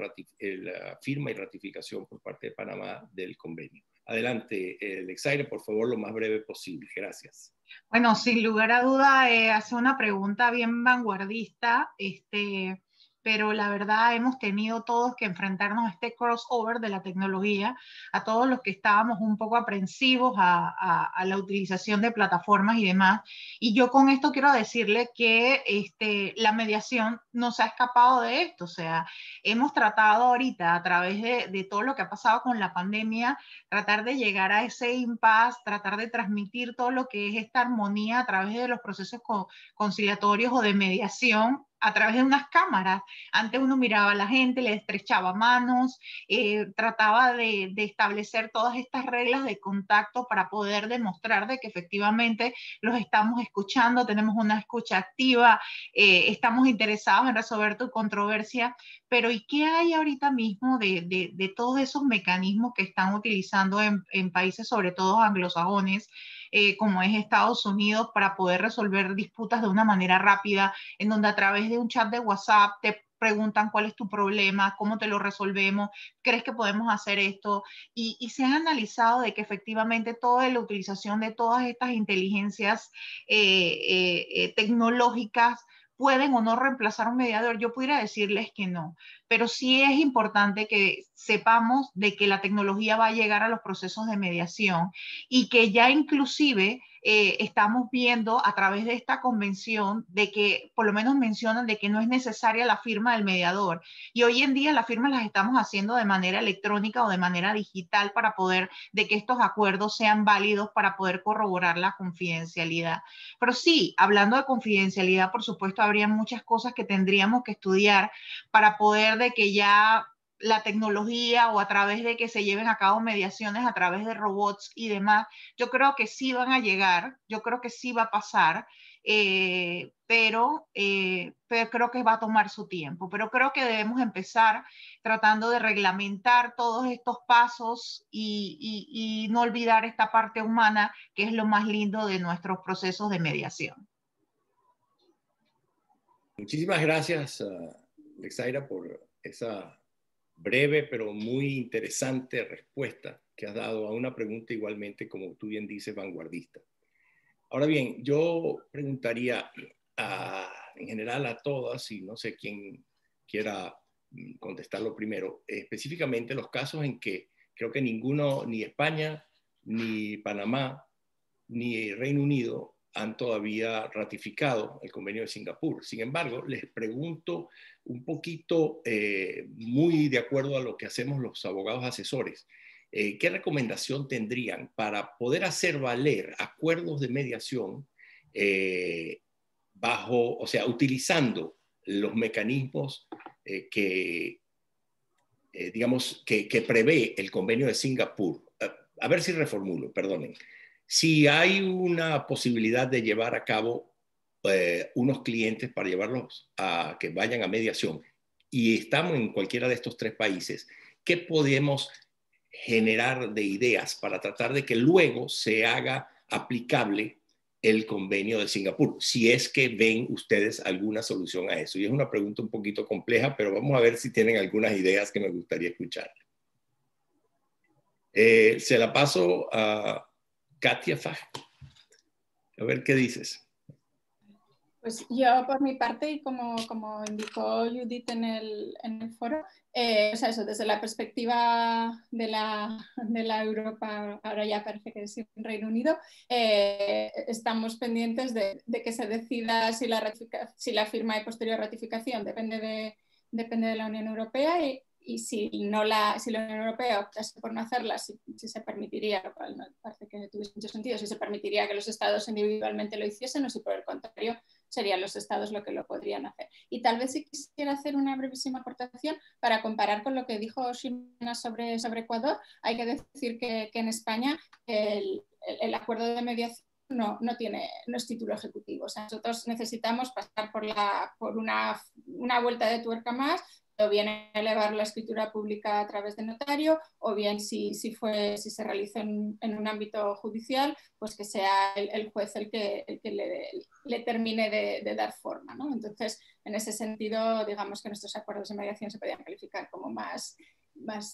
firma y ratificación por parte de Panamá del convenio. Adelante, Alexaire, por favor, lo más breve posible. Gracias. Bueno, sin lugar a duda, hace una pregunta bien vanguardista, pero la verdad hemos tenido todos que enfrentarnos a este crossover de la tecnología, a todos los que estábamos un poco aprensivos a la utilización de plataformas y demás. Y yo con esto quiero decirle que la mediación no se ha escapado de esto. O sea, hemos tratado ahorita a través de todo lo que ha pasado con la pandemia, tratar de llegar a ese impasse, tratar de transmitir todo lo que es esta armonía a través de los procesos conciliatorios o de mediación a través de unas cámaras. Antes uno miraba a la gente, le estrechaba manos, trataba de establecer todas estas reglas de contacto para poder demostrar de que efectivamente los estamos escuchando, tenemos una escucha activa, estamos interesados en resolver tu controversia. Pero ¿y qué hay ahorita mismo de todos esos mecanismos que están utilizando en países, sobre todo anglosajones, como es Estados Unidos, para poder resolver disputas de una manera rápida, en donde a través de un chat de WhatsApp te preguntan cuál es tu problema, cómo te lo resolvemos, crees que podemos hacer esto? Y se ha analizado de que efectivamente toda la utilización de todas estas inteligencias tecnológicas pueden o no reemplazar un mediador, yo pudiera decirles que no, pero sí es importante que sepamos de que la tecnología va a llegar a los procesos de mediación y que ya inclusive estamos viendo a través de esta convención de que por lo menos mencionan de que no es necesaria la firma del mediador, y hoy en día las firmas las estamos haciendo de manera electrónica o de manera digital para poder de que estos acuerdos sean válidos para poder corroborar la confidencialidad. Pero sí, hablando de confidencialidad, por supuesto, habría muchas cosas que tendríamos que estudiar para poder de que ya la tecnología o a través de que se lleven a cabo mediaciones a través de robots y demás, yo creo que sí van a llegar, yo creo que sí va a pasar, pero creo que va a tomar su tiempo. Pero creo que debemos empezar tratando de reglamentar todos estos pasos y no olvidar esta parte humana, que es lo más lindo de nuestros procesos de mediación. Muchísimas gracias, Lexaira, por esa breve pero muy interesante respuesta que has dado a una pregunta igualmente, como tú bien dices, vanguardista. Ahora bien, yo preguntaría en general a todas, y no sé quién quiera contestarlo primero, específicamente los casos en que creo que ninguno, ni España, ni Panamá, ni Reino Unido han todavía ratificado el convenio de Singapur. Sin embargo, les pregunto un poquito, muy de acuerdo a lo que hacemos los abogados asesores, ¿qué recomendación tendrían para poder hacer valer acuerdos de mediación o sea, utilizando los mecanismos digamos, que prevé el convenio de Singapur? A ver si reformulo, perdonen. Si hay una posibilidad de llevar a cabo unos clientes para llevarlos a que vayan a mediación y estamos en cualquiera de estos tres países, ¿qué podemos generar de ideas para tratar de que luego se haga aplicable el convenio de Singapur? Si es que ven ustedes alguna solución a eso. Y es una pregunta un poquito compleja, pero vamos a ver si tienen algunas ideas que me gustaría escuchar. Se la paso a Katia Faj. A ver qué dices. Pues yo por mi parte, y como indicó Judith en el foro, o sea, eso, desde la perspectiva de la Europa, ahora ya parece que es Reino Unido, estamos pendientes de que se decida si la firma y posterior ratificación depende de la Unión Europea, y si la Unión Europea optase por no hacerla, si se permitiría, lo cual me parece que tuviese mucho sentido, si se permitiría que los estados individualmente lo hiciesen, o si por el contrario serían los estados los que lo podrían hacer. Y tal vez si quisiera hacer una brevísima aportación para comparar con lo que dijo Ximena sobre Ecuador, hay que decir que en España el acuerdo de mediación no es título ejecutivo. O sea, nosotros necesitamos pasar por una vuelta de tuerca más, o bien elevar la escritura pública a través de notario, o bien si se realiza en un ámbito judicial, pues que sea el juez el que le termine de dar forma, ¿no? Entonces, en ese sentido, digamos que nuestros acuerdos de mediación se podrían calificar como más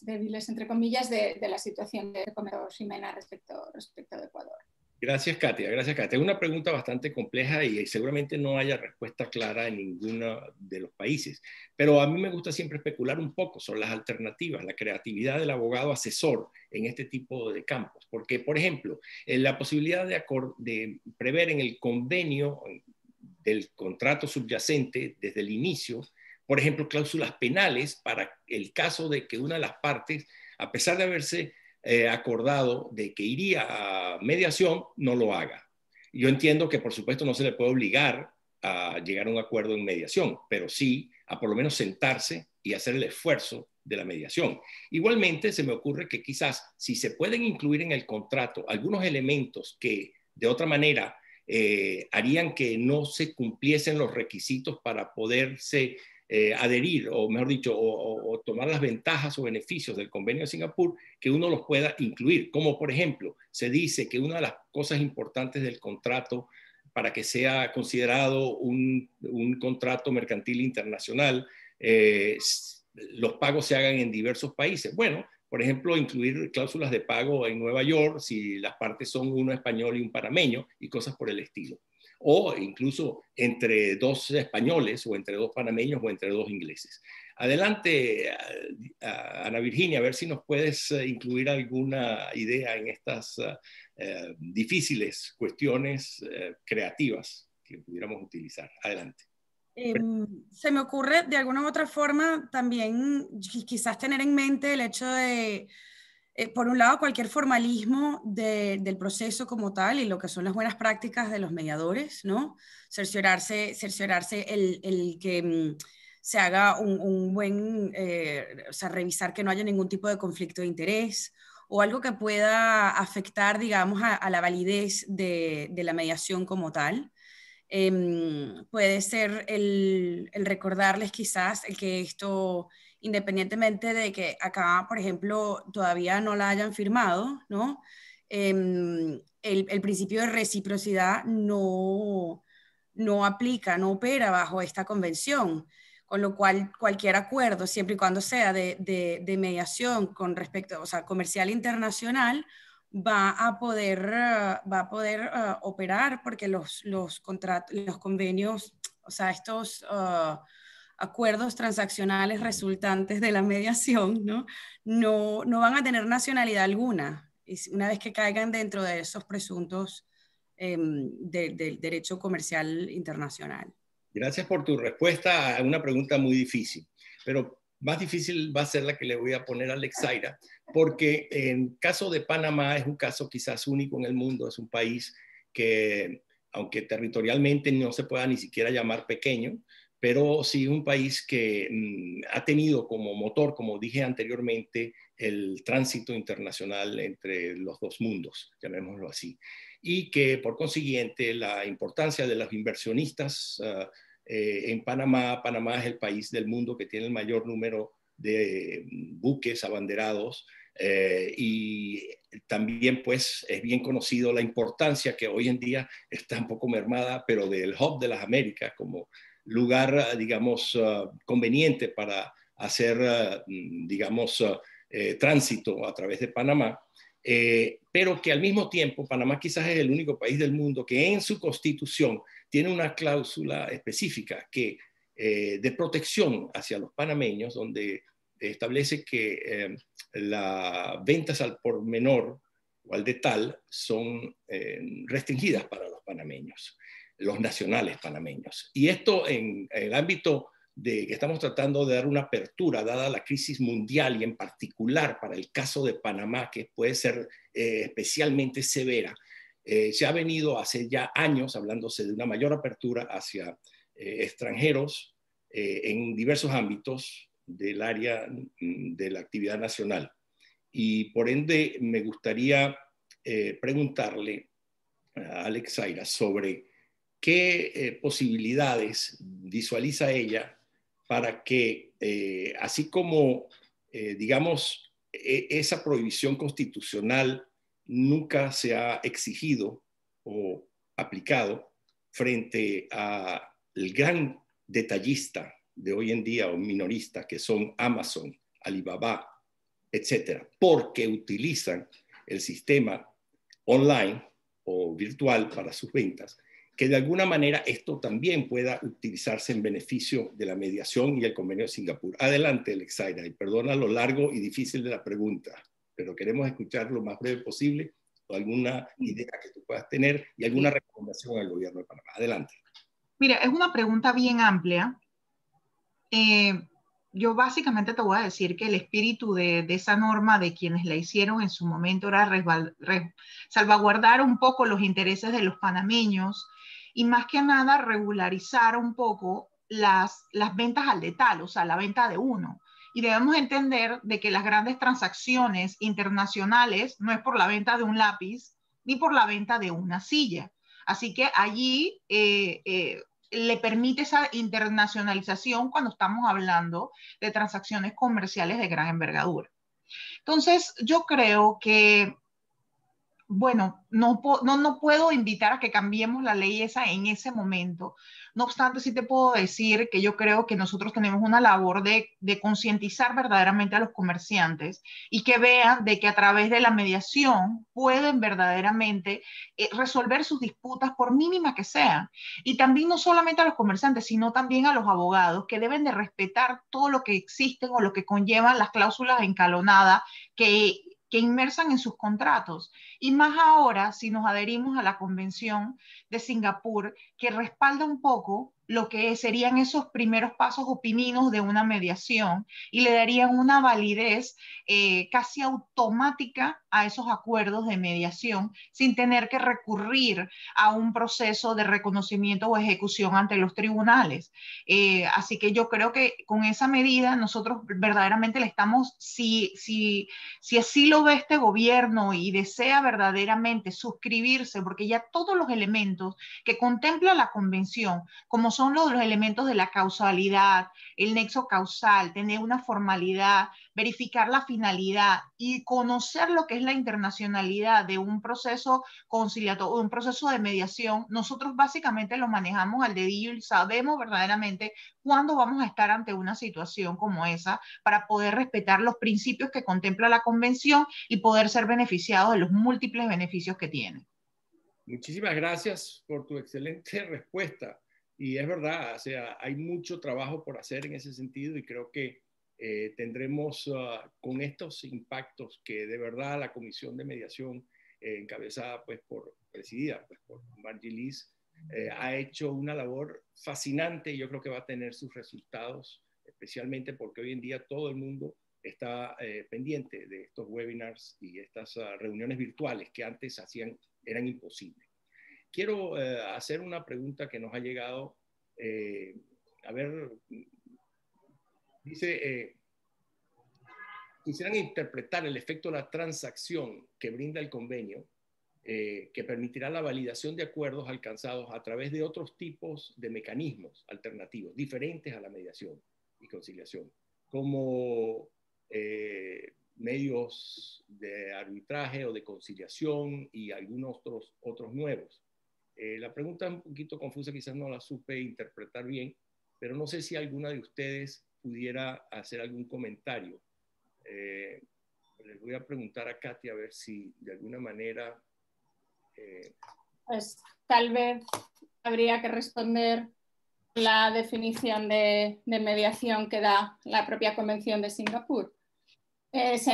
débiles, entre comillas, de la situación que comentó Ximena respecto de Ecuador. Gracias, Katia. Gracias, Katia. Es una pregunta bastante compleja y seguramente no haya respuesta clara en ninguno de los países. Pero a mí me gusta siempre especular un poco sobre las alternativas, la creatividad del abogado asesor en este tipo de campos. Porque, por ejemplo, la posibilidad de prever en el convenio del contrato subyacente desde el inicio, por ejemplo, cláusulas penales para el caso de que una de las partes, a pesar de haberse acordado de que iría a mediación, no lo haga. Yo entiendo que por supuesto no se le puede obligar a llegar a un acuerdo en mediación, pero sí a por lo menos sentarse y hacer el esfuerzo de la mediación. Igualmente se me ocurre que quizás si se pueden incluir en el contrato algunos elementos que de otra manera harían que no se cumpliesen los requisitos para poderse adherir, o mejor dicho, o tomar las ventajas o beneficios del convenio de Singapur, que uno los pueda incluir. Como por ejemplo, se dice que una de las cosas importantes del contrato para que sea considerado un contrato mercantil internacional, los pagos se hagan en diversos países. Bueno, por ejemplo, incluir cláusulas de pago en Nueva York si las partes son uno español y un panameño y cosas por el estilo. o incluso entre dos españoles, o entre dos panameños, o entre dos ingleses. Adelante, Ana Virginia, a ver si nos puedes incluir alguna idea en estas difíciles cuestiones creativas que pudiéramos utilizar. Adelante. Se me ocurre de alguna u otra forma también quizás tener en mente el hecho de, por un lado, cualquier formalismo del proceso como tal y lo que son las buenas prácticas de los mediadores, ¿no? Cerciorarse el que se haga un buen, o sea, revisar que no haya ningún tipo de conflicto de interés o algo que pueda afectar, digamos, a la validez de la mediación como tal. Puede ser el recordarles quizás el que esto, independientemente de que acá, por ejemplo, todavía no la hayan firmado, ¿no? El principio de reciprocidad no aplica, no opera bajo esta convención, con lo cual cualquier acuerdo, siempre y cuando sea de mediación con respecto, o sea, comercial internacional, va a poder operar porque los convenios, o sea, estos acuerdos transaccionales resultantes de la mediación, no van a tener nacionalidad alguna, una vez que caigan dentro de esos presuntos del derecho comercial internacional. Gracias por tu respuesta a una pregunta muy difícil, pero más difícil va a ser la que le voy a poner a Alexaira, porque en caso de Panamá es un caso quizás único en el mundo, es un país que, aunque territorialmente no se pueda ni siquiera llamar pequeño, pero sí un país que ha tenido como motor, como dije anteriormente, el tránsito internacional entre los dos mundos, llamémoslo así, y que por consiguiente la importancia de los inversionistas en Panamá es el país del mundo que tiene el mayor número de buques abanderados y también pues es bien conocido la importancia que hoy en día está un poco mermada, pero del Hub de las Américas como lugar, digamos, conveniente para hacer, digamos, tránsito a través de Panamá, pero que al mismo tiempo Panamá quizás es el único país del mundo que en su constitución tiene una cláusula específica que, de protección hacia los panameños, donde establece que las ventas al por menor o al detal son restringidas para los panameños, los nacionales panameños. Y esto en el ámbito de que estamos tratando de dar una apertura, dada la crisis mundial y en particular para el caso de Panamá, que puede ser especialmente severa, se ha venido hace ya años hablándose de una mayor apertura hacia extranjeros en diversos ámbitos del área de la actividad nacional. Y por ende me gustaría preguntarle a Alexaira sobre qué posibilidades visualiza ella para que, así como, digamos, esa prohibición constitucional nunca se ha exigido o aplicado frente al gran detallista de hoy en día o minorista que son Amazon, Alibaba, etcétera, porque utilizan el sistema online o virtual para sus ventas, que de alguna manera esto también pueda utilizarse en beneficio de la mediación y el convenio de Singapur. Adelante, Alexaira, y perdona lo largo y difícil de la pregunta, pero queremos escuchar lo más breve posible o alguna idea que tú puedas tener y alguna recomendación al gobierno de Panamá. Adelante. Mira, es una pregunta bien amplia. Yo básicamente te voy a decir que el espíritu de esa norma de quienes la hicieron en su momento era salvaguardar un poco los intereses de los panameños y más que nada regularizar un poco las ventas al detalle, o sea, la venta de uno. Y debemos entender de que las grandes transacciones internacionales no es por la venta de un lápiz ni por la venta de una silla. Así que allí le permite esa internacionalización cuando estamos hablando de transacciones comerciales de gran envergadura. Entonces, yo creo que bueno, no puedo invitar a que cambiemos la ley esa en ese momento. No obstante, sí te puedo decir que yo creo que nosotros tenemos una labor de concientizar verdaderamente a los comerciantes y que vean de que a través de la mediación pueden verdaderamente resolver sus disputas por mínima que sean. Y también no solamente a los comerciantes, sino también a los abogados, que deben de respetar todo lo que existen o lo que conllevan las cláusulas encalonadas que inmersan en sus contratos. Y más ahora, si nos adherimos a la Convención de Singapur, que respalda un poco lo que serían esos primeros pasos o pininos de una mediación y le darían una validez casi automática a esos acuerdos de mediación sin tener que recurrir a un proceso de reconocimiento o ejecución ante los tribunales. Así que yo creo que con esa medida nosotros verdaderamente le estamos, si así lo ve este gobierno y desea verdaderamente suscribirse, porque ya todos los elementos que contempla la convención, como son los elementos de la causalidad, el nexo causal, tener una formalidad, verificar la finalidad y conocer lo que es la internacionalidad de un proceso conciliatorio, un proceso de mediación, nosotros básicamente lo manejamos al dedillo y sabemos verdaderamente cuándo vamos a estar ante una situación como esa para poder respetar los principios que contempla la convención y poder ser beneficiados de los múltiples beneficios que tiene. Muchísimas gracias por tu excelente respuesta. Y es verdad, o sea, hay mucho trabajo por hacer en ese sentido y creo que tendremos con estos impactos que de verdad la Comisión de Mediación encabezada presidida por Margie Liz, ha hecho una labor fascinante y yo creo que va a tener sus resultados, especialmente porque hoy en día todo el mundo está pendiente de estos webinars y estas reuniones virtuales que antes eran imposibles. Quiero hacer una pregunta que nos ha llegado. A ver, dice, quisieran interpretar el efecto de la transacción que brinda el convenio, que permitirá la validación de acuerdos alcanzados a través de otros tipos de mecanismos alternativos, diferentes a la mediación y conciliación, como medios de arbitraje o de conciliación y algunos otros nuevos. La pregunta es un poquito confusa, quizás no la supe interpretar bien, pero no sé si alguna de ustedes pudiera hacer algún comentario. Les voy a preguntar a Katy a ver si de alguna manera... Pues tal vez habría que responder la definición de mediación que da la propia Convención de Singapur. Se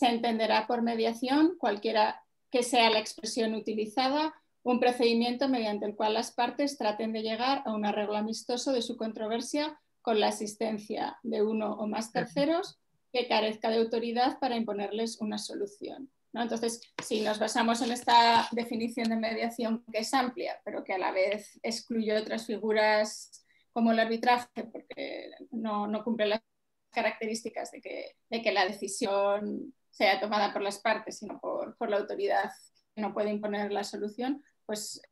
entenderá por mediación, cualquiera que sea la expresión utilizada, un procedimiento mediante el cual las partes traten de llegar a un arreglo amistoso de su controversia con la asistencia de uno o más terceros que carezca de autoridad para imponerles una solución, ¿no? Entonces, si nos basamos en esta definición de mediación, que es amplia, pero que a la vez excluye otras figuras como el arbitraje, porque no cumple las características de que la decisión sea tomada por las partes, sino por la autoridad que no puede imponer la solución, pues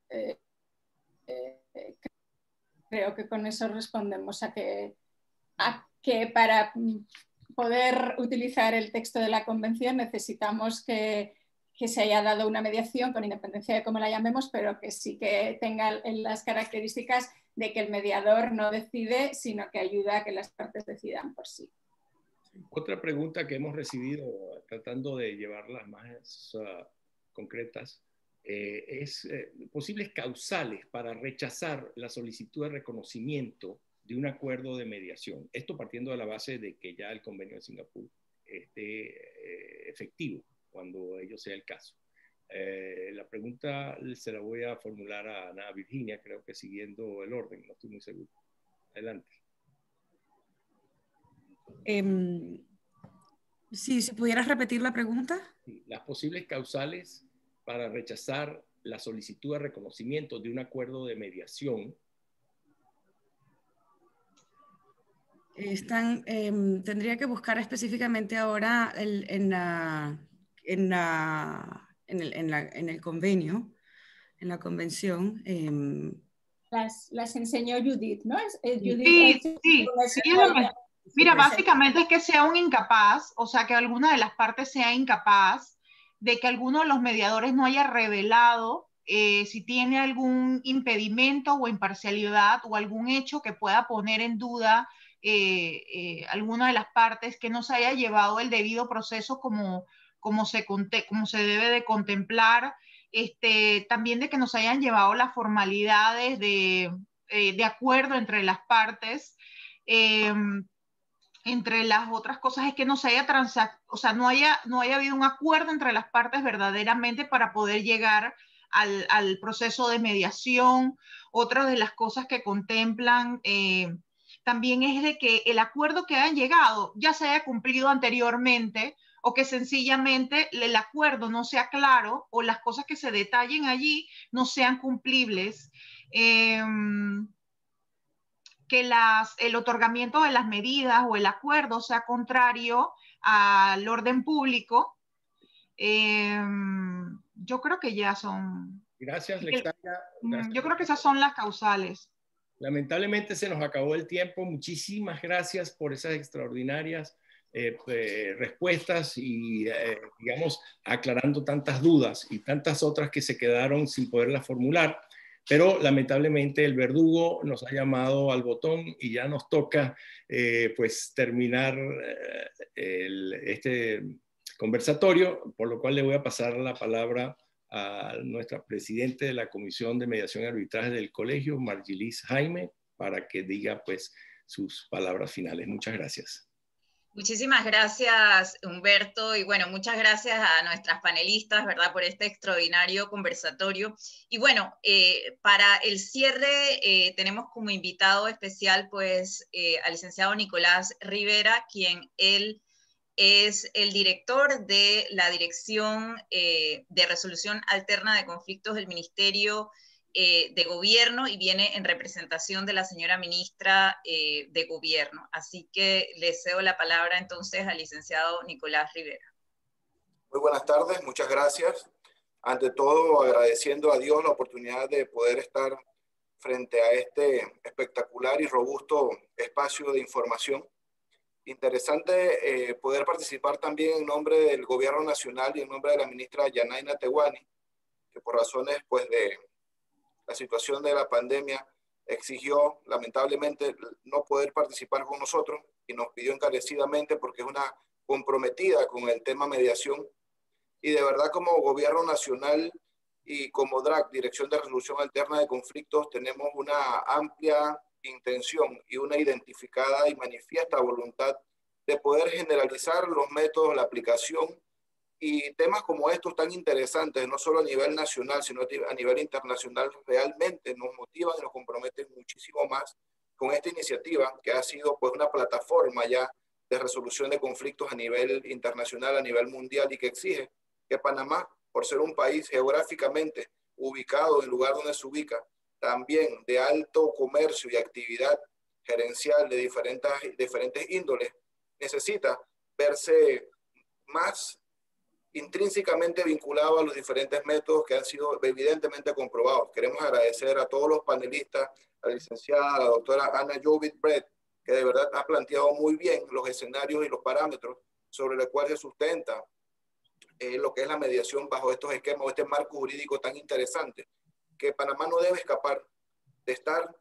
creo que con eso respondemos a que para poder utilizar el texto de la convención necesitamos que se haya dado una mediación con independencia de cómo la llamemos, pero que sí que tenga las características de que el mediador no decide, sino que ayuda a que las partes decidan por sí. Otra pregunta que hemos recibido, tratando de llevarlas más concretas, es posibles causales para rechazar la solicitud de reconocimiento de un acuerdo de mediación. Esto partiendo de la base de que ya el convenio de Singapur esté efectivo cuando ello sea el caso. La pregunta se la voy a formular a Ana Virginia, creo que siguiendo el orden, no estoy muy seguro. Adelante. Sí, si pudieras repetir la pregunta. Sí, las posibles causales para rechazar la solicitud de reconocimiento de un acuerdo de mediación. Tendría que buscar específicamente ahora en el convenio, en la convención. Las enseñó Judith, ¿no? Judith, sí. Mira, básicamente es que sea un incapaz, o sea, que alguna de las partes sea incapaz de que alguno de los mediadores no haya revelado si tiene algún impedimento o imparcialidad o algún hecho que pueda poner en duda alguna de las partes, que no se haya llevado el debido proceso como se debe de contemplar, también de que nos hayan llevado las formalidades de acuerdo entre las partes. Entre las otras cosas es que no se haya no haya habido un acuerdo entre las partes verdaderamente para poder llegar al proceso de mediación. Otra de las cosas que contemplan también es de que el acuerdo que hayan llegado ya se haya cumplido anteriormente, o que sencillamente el acuerdo no sea claro, o las cosas que se detallen allí no sean cumplibles. Que el otorgamiento de las medidas o el acuerdo sea contrario al orden público. Yo creo que ya son... Gracias, Lexandra. Yo creo que esas son las causales. Lamentablemente se nos acabó el tiempo. Muchísimas gracias por esas extraordinarias respuestas y, digamos, aclarando tantas dudas y tantas otras que se quedaron sin poderlas formular. Pero lamentablemente el verdugo nos ha llamado al botón y ya nos toca pues terminar este conversatorio, por lo cual le voy a pasar la palabra a nuestra presidente de la Comisión de Mediación y Arbitraje del Colegio, Margilis Jaime, para que diga pues sus palabras finales. Muchas gracias. Muchísimas gracias, Humberto, y bueno, muchas gracias a nuestras panelistas, ¿verdad?, por este extraordinario conversatorio. Y bueno, para el cierre tenemos como invitado especial pues al licenciado Nicolás Rivera, quien él es el director de la Dirección de Resolución Alterna de Conflictos del Ministerio de Gobierno, y viene en representación de la señora ministra de Gobierno. Así que le cedo la palabra entonces al licenciado Nicolás Rivera. Muy buenas tardes, muchas gracias. Ante todo, agradeciendo a Dios la oportunidad de poder estar frente a este espectacular y robusto espacio de información. Interesante poder participar también en nombre del Gobierno Nacional y en nombre de la ministra Yanaina Tehuani, que por razones pues de la situación de la pandemia exigió lamentablemente no poder participar con nosotros y nos pidió encarecidamente, porque es una comprometida con el tema mediación, y de verdad como Gobierno Nacional y como DRAC, Dirección de Resolución Alterna de Conflictos, tenemos una amplia intención y una identificada y manifiesta voluntad de poder generalizar los métodos, la aplicación y temas como estos tan interesantes, no solo a nivel nacional, sino a nivel internacional, realmente nos motivan y nos comprometen muchísimo más con esta iniciativa, que ha sido pues una plataforma ya de resolución de conflictos a nivel internacional, a nivel mundial, y que exige que Panamá, por ser un país geográficamente ubicado en el lugar donde se ubica, también de alto comercio y actividad gerencial de diferentes índoles, necesita verse más intrínsecamente vinculado a los diferentes métodos que han sido evidentemente comprobados. Queremos agradecer a todos los panelistas, a la licenciada, a la doctora Ana Jovit-Brett, que de verdad ha planteado muy bien los escenarios y los parámetros sobre los cuales se sustenta lo que es la mediación bajo estos esquemas o este marco jurídico tan interesante, que Panamá no debe escapar de estar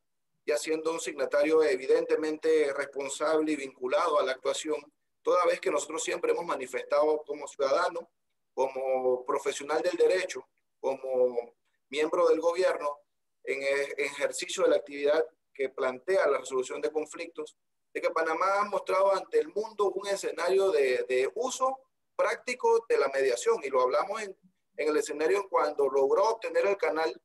ya siendo un signatario evidentemente responsable y vinculado a la actuación, toda vez que nosotros siempre hemos manifestado como ciudadano, como profesional del derecho, como miembro del gobierno, en ejercicio de la actividad que plantea la resolución de conflictos, de que Panamá ha mostrado ante el mundo un escenario de uso práctico de la mediación, y lo hablamos en el escenario cuando logró obtener el canal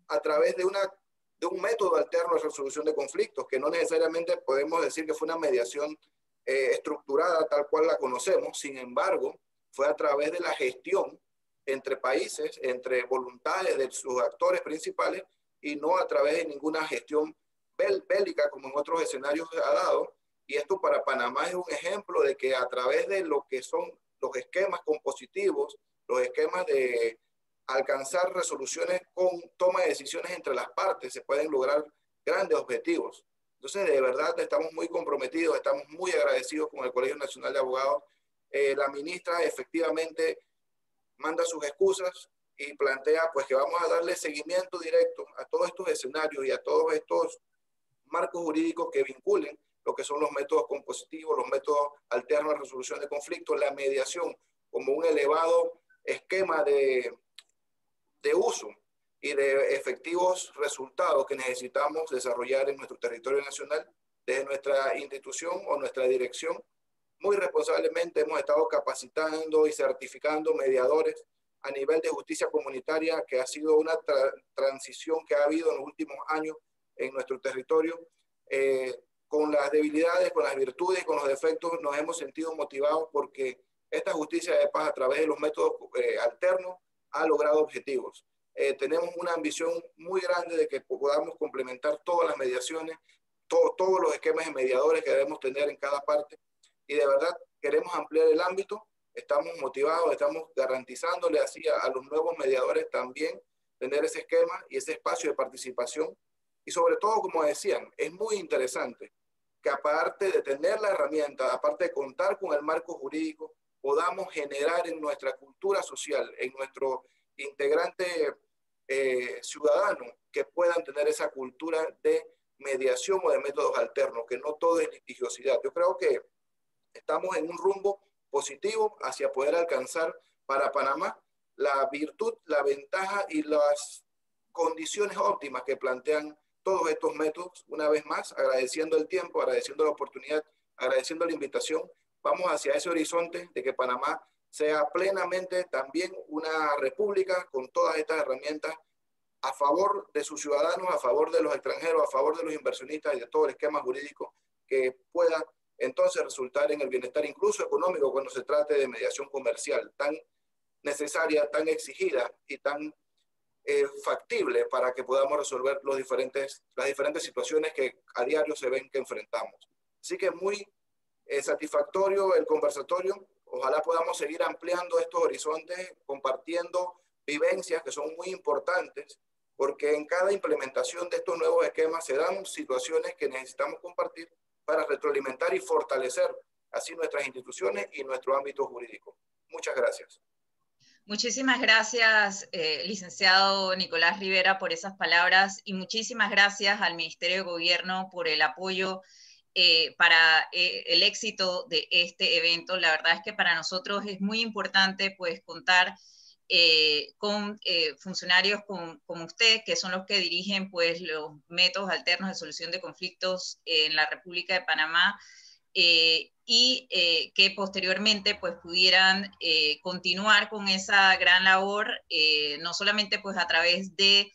a través de un método alterno de resolución de conflictos, que no necesariamente podemos decir que fue una mediación estructurada tal cual la conocemos. Sin embargo, fue a través de la gestión entre países, entre voluntades de sus actores principales, y no a través de ninguna gestión bélica como en otros escenarios ha dado. Y esto para Panamá es un ejemplo de que a través de lo que son los esquemas compositivos, los esquemas de alcanzar resoluciones con toma de decisiones entre las partes, se pueden lograr grandes objetivos. Entonces, de verdad, estamos muy comprometidos, estamos muy agradecidos con el Colegio Nacional de Abogados. La ministra efectivamente manda sus excusas y plantea pues que vamos a darle seguimiento directo a todos estos escenarios y a todos estos marcos jurídicos que vinculen lo que son los métodos compositivos, los métodos alternos de resolución de conflictos, la mediación como un elevado esquema de uso y de efectivos resultados que necesitamos desarrollar en nuestro territorio nacional. Desde nuestra institución o nuestra dirección, muy responsablemente hemos estado capacitando y certificando mediadores a nivel de justicia comunitaria, que ha sido una transición que ha habido en los últimos años en nuestro territorio. Con las debilidades, con las virtudes y con los defectos nos hemos sentido motivados porque esta justicia de paz a través de los métodos alternos ha logrado objetivos. Tenemos una ambición muy grande de que podamos complementar todas las mediaciones, todos los esquemas de mediadores que debemos tener en cada parte, y de verdad queremos ampliar el ámbito. Estamos motivados, estamos garantizándole así a los nuevos mediadores también tener ese esquema y ese espacio de participación. Y sobre todo, como decían, es muy interesante que aparte de tener la herramienta, aparte de contar con el marco jurídico, podamos generar en nuestra cultura social, en nuestro integrante ciudadano, que puedan tener esa cultura de mediación o de métodos alternos, que no todo es litigiosidad. Yo creo que estamos en un rumbo positivo hacia poder alcanzar para Panamá la virtud, la ventaja y las condiciones óptimas que plantean todos estos métodos. Una vez más, agradeciendo el tiempo, agradeciendo la oportunidad, agradeciendo la invitación, vamos hacia ese horizonte de que Panamá sea plenamente también una república con todas estas herramientas a favor de sus ciudadanos, a favor de los extranjeros, a favor de los inversionistas y de todo el esquema jurídico que pueda entonces resultar en el bienestar incluso económico cuando se trate de mediación comercial tan necesaria, tan exigida y tan factible para que podamos resolver las diferentes situaciones que a diario se ven que enfrentamos. Así que muy satisfactorio el conversatorio. Ojalá podamos seguir ampliando estos horizontes, compartiendo vivencias que son muy importantes, porque en cada implementación de estos nuevos esquemas se dan situaciones que necesitamos compartir para retroalimentar y fortalecer así nuestras instituciones y nuestro ámbito jurídico. Muchas gracias. Muchísimas gracias, licenciado Nicolás Rivera, por esas palabras, y muchísimas gracias al Ministerio de Gobierno por el apoyo para el éxito de este evento. La verdad es que para nosotros es muy importante pues contar con funcionarios como usted, que son los que dirigen pues los métodos alternos de solución de conflictos en la República de Panamá, y que posteriormente pues pudieran continuar con esa gran labor, no solamente pues a través de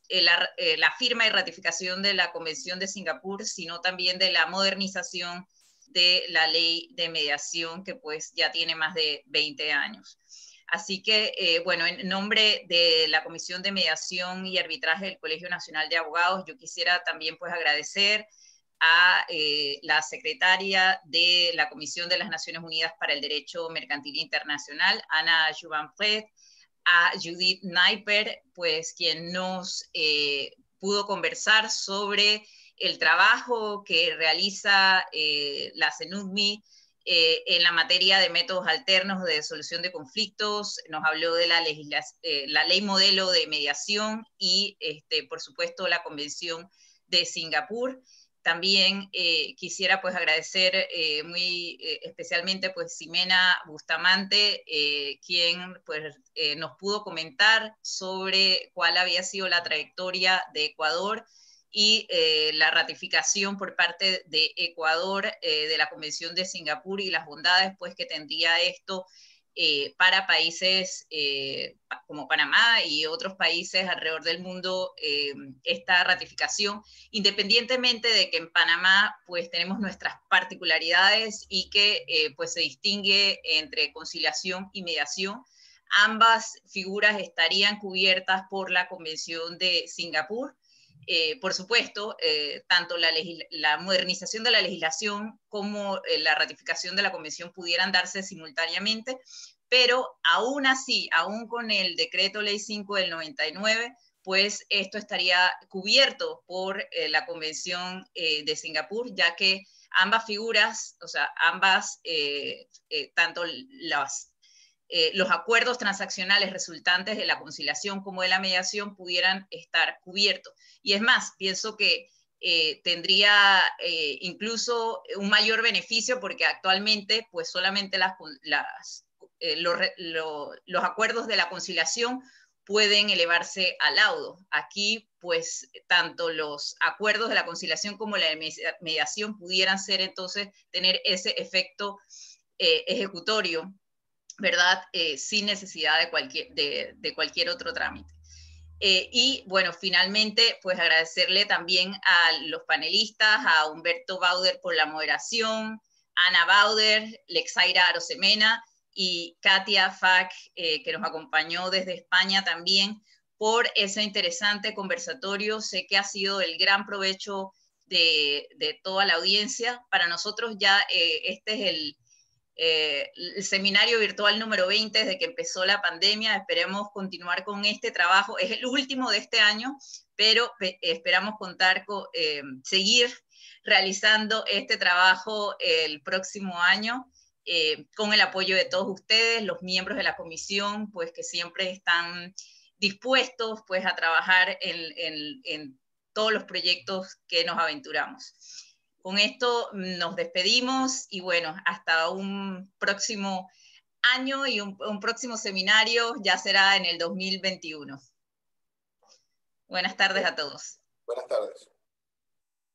la firma y ratificación de la Convención de Singapur, sino también de la modernización de la ley de mediación, que pues ya tiene más de 20 años. Así que, bueno, en nombre de la Comisión de Mediación y Arbitraje del Colegio Nacional de Abogados, yo quisiera también pues agradecer a la secretaria de la Comisión de las Naciones Unidas para el Derecho Mercantil Internacional, Ana Juvan-Pret, a Judith Naiper, pues quien nos pudo conversar sobre el trabajo que realiza la CENUDMI en la materia de métodos alternos de solución de conflictos. Nos habló de la ley modelo de mediación y, por supuesto, la Convención de Singapur. También quisiera pues agradecer muy especialmente pues Ximena Bustamante, quien pues nos pudo comentar sobre cuál había sido la trayectoria de Ecuador y la ratificación por parte de Ecuador de la Convención de Singapur y las bondades pues que tendría esto para países como Panamá y otros países alrededor del mundo, esta ratificación, independientemente de que en Panamá pues tenemos nuestras particularidades y que pues se distingue entre conciliación y mediación. Ambas figuras estarían cubiertas por la Convención de Singapur. Por supuesto, tanto la modernización de la legislación como la ratificación de la Convención pudieran darse simultáneamente, pero aún así, aún con el Decreto Ley 5 del 99, pues esto estaría cubierto por la Convención de Singapur, ya que ambas figuras, o sea, ambas, tanto los acuerdos transaccionales resultantes de la conciliación como de la mediación pudieran estar cubiertos. Y es más, pienso que tendría incluso un mayor beneficio porque actualmente pues solamente los acuerdos de la conciliación pueden elevarse a laudo. Aquí pues tanto los acuerdos de la conciliación como la mediación pudieran ser entonces tener ese efecto ejecutorio, ¿verdad? Sin necesidad de cualquier otro trámite. Y bueno, finalmente, pues agradecerle también a los panelistas, a Humberto Bauder por la moderación, Ana Bauder, Lexaira Arosemena y Katia Fack, que nos acompañó desde España también, por ese interesante conversatorio. Sé que ha sido el gran provecho de toda la audiencia. Para nosotros ya este es el seminario virtual número 20 desde que empezó la pandemia. Esperemos continuar con este trabajo. Es el último de este año, pero esperamos seguir realizando este trabajo el próximo año con el apoyo de todos ustedes, los miembros de la comisión, pues que siempre están dispuestos pues a trabajar en todos los proyectos que nos aventuramos. Con esto nos despedimos y bueno, hasta un próximo año y un próximo seminario ya será en el 2021. Buenas tardes a todos. Buenas tardes.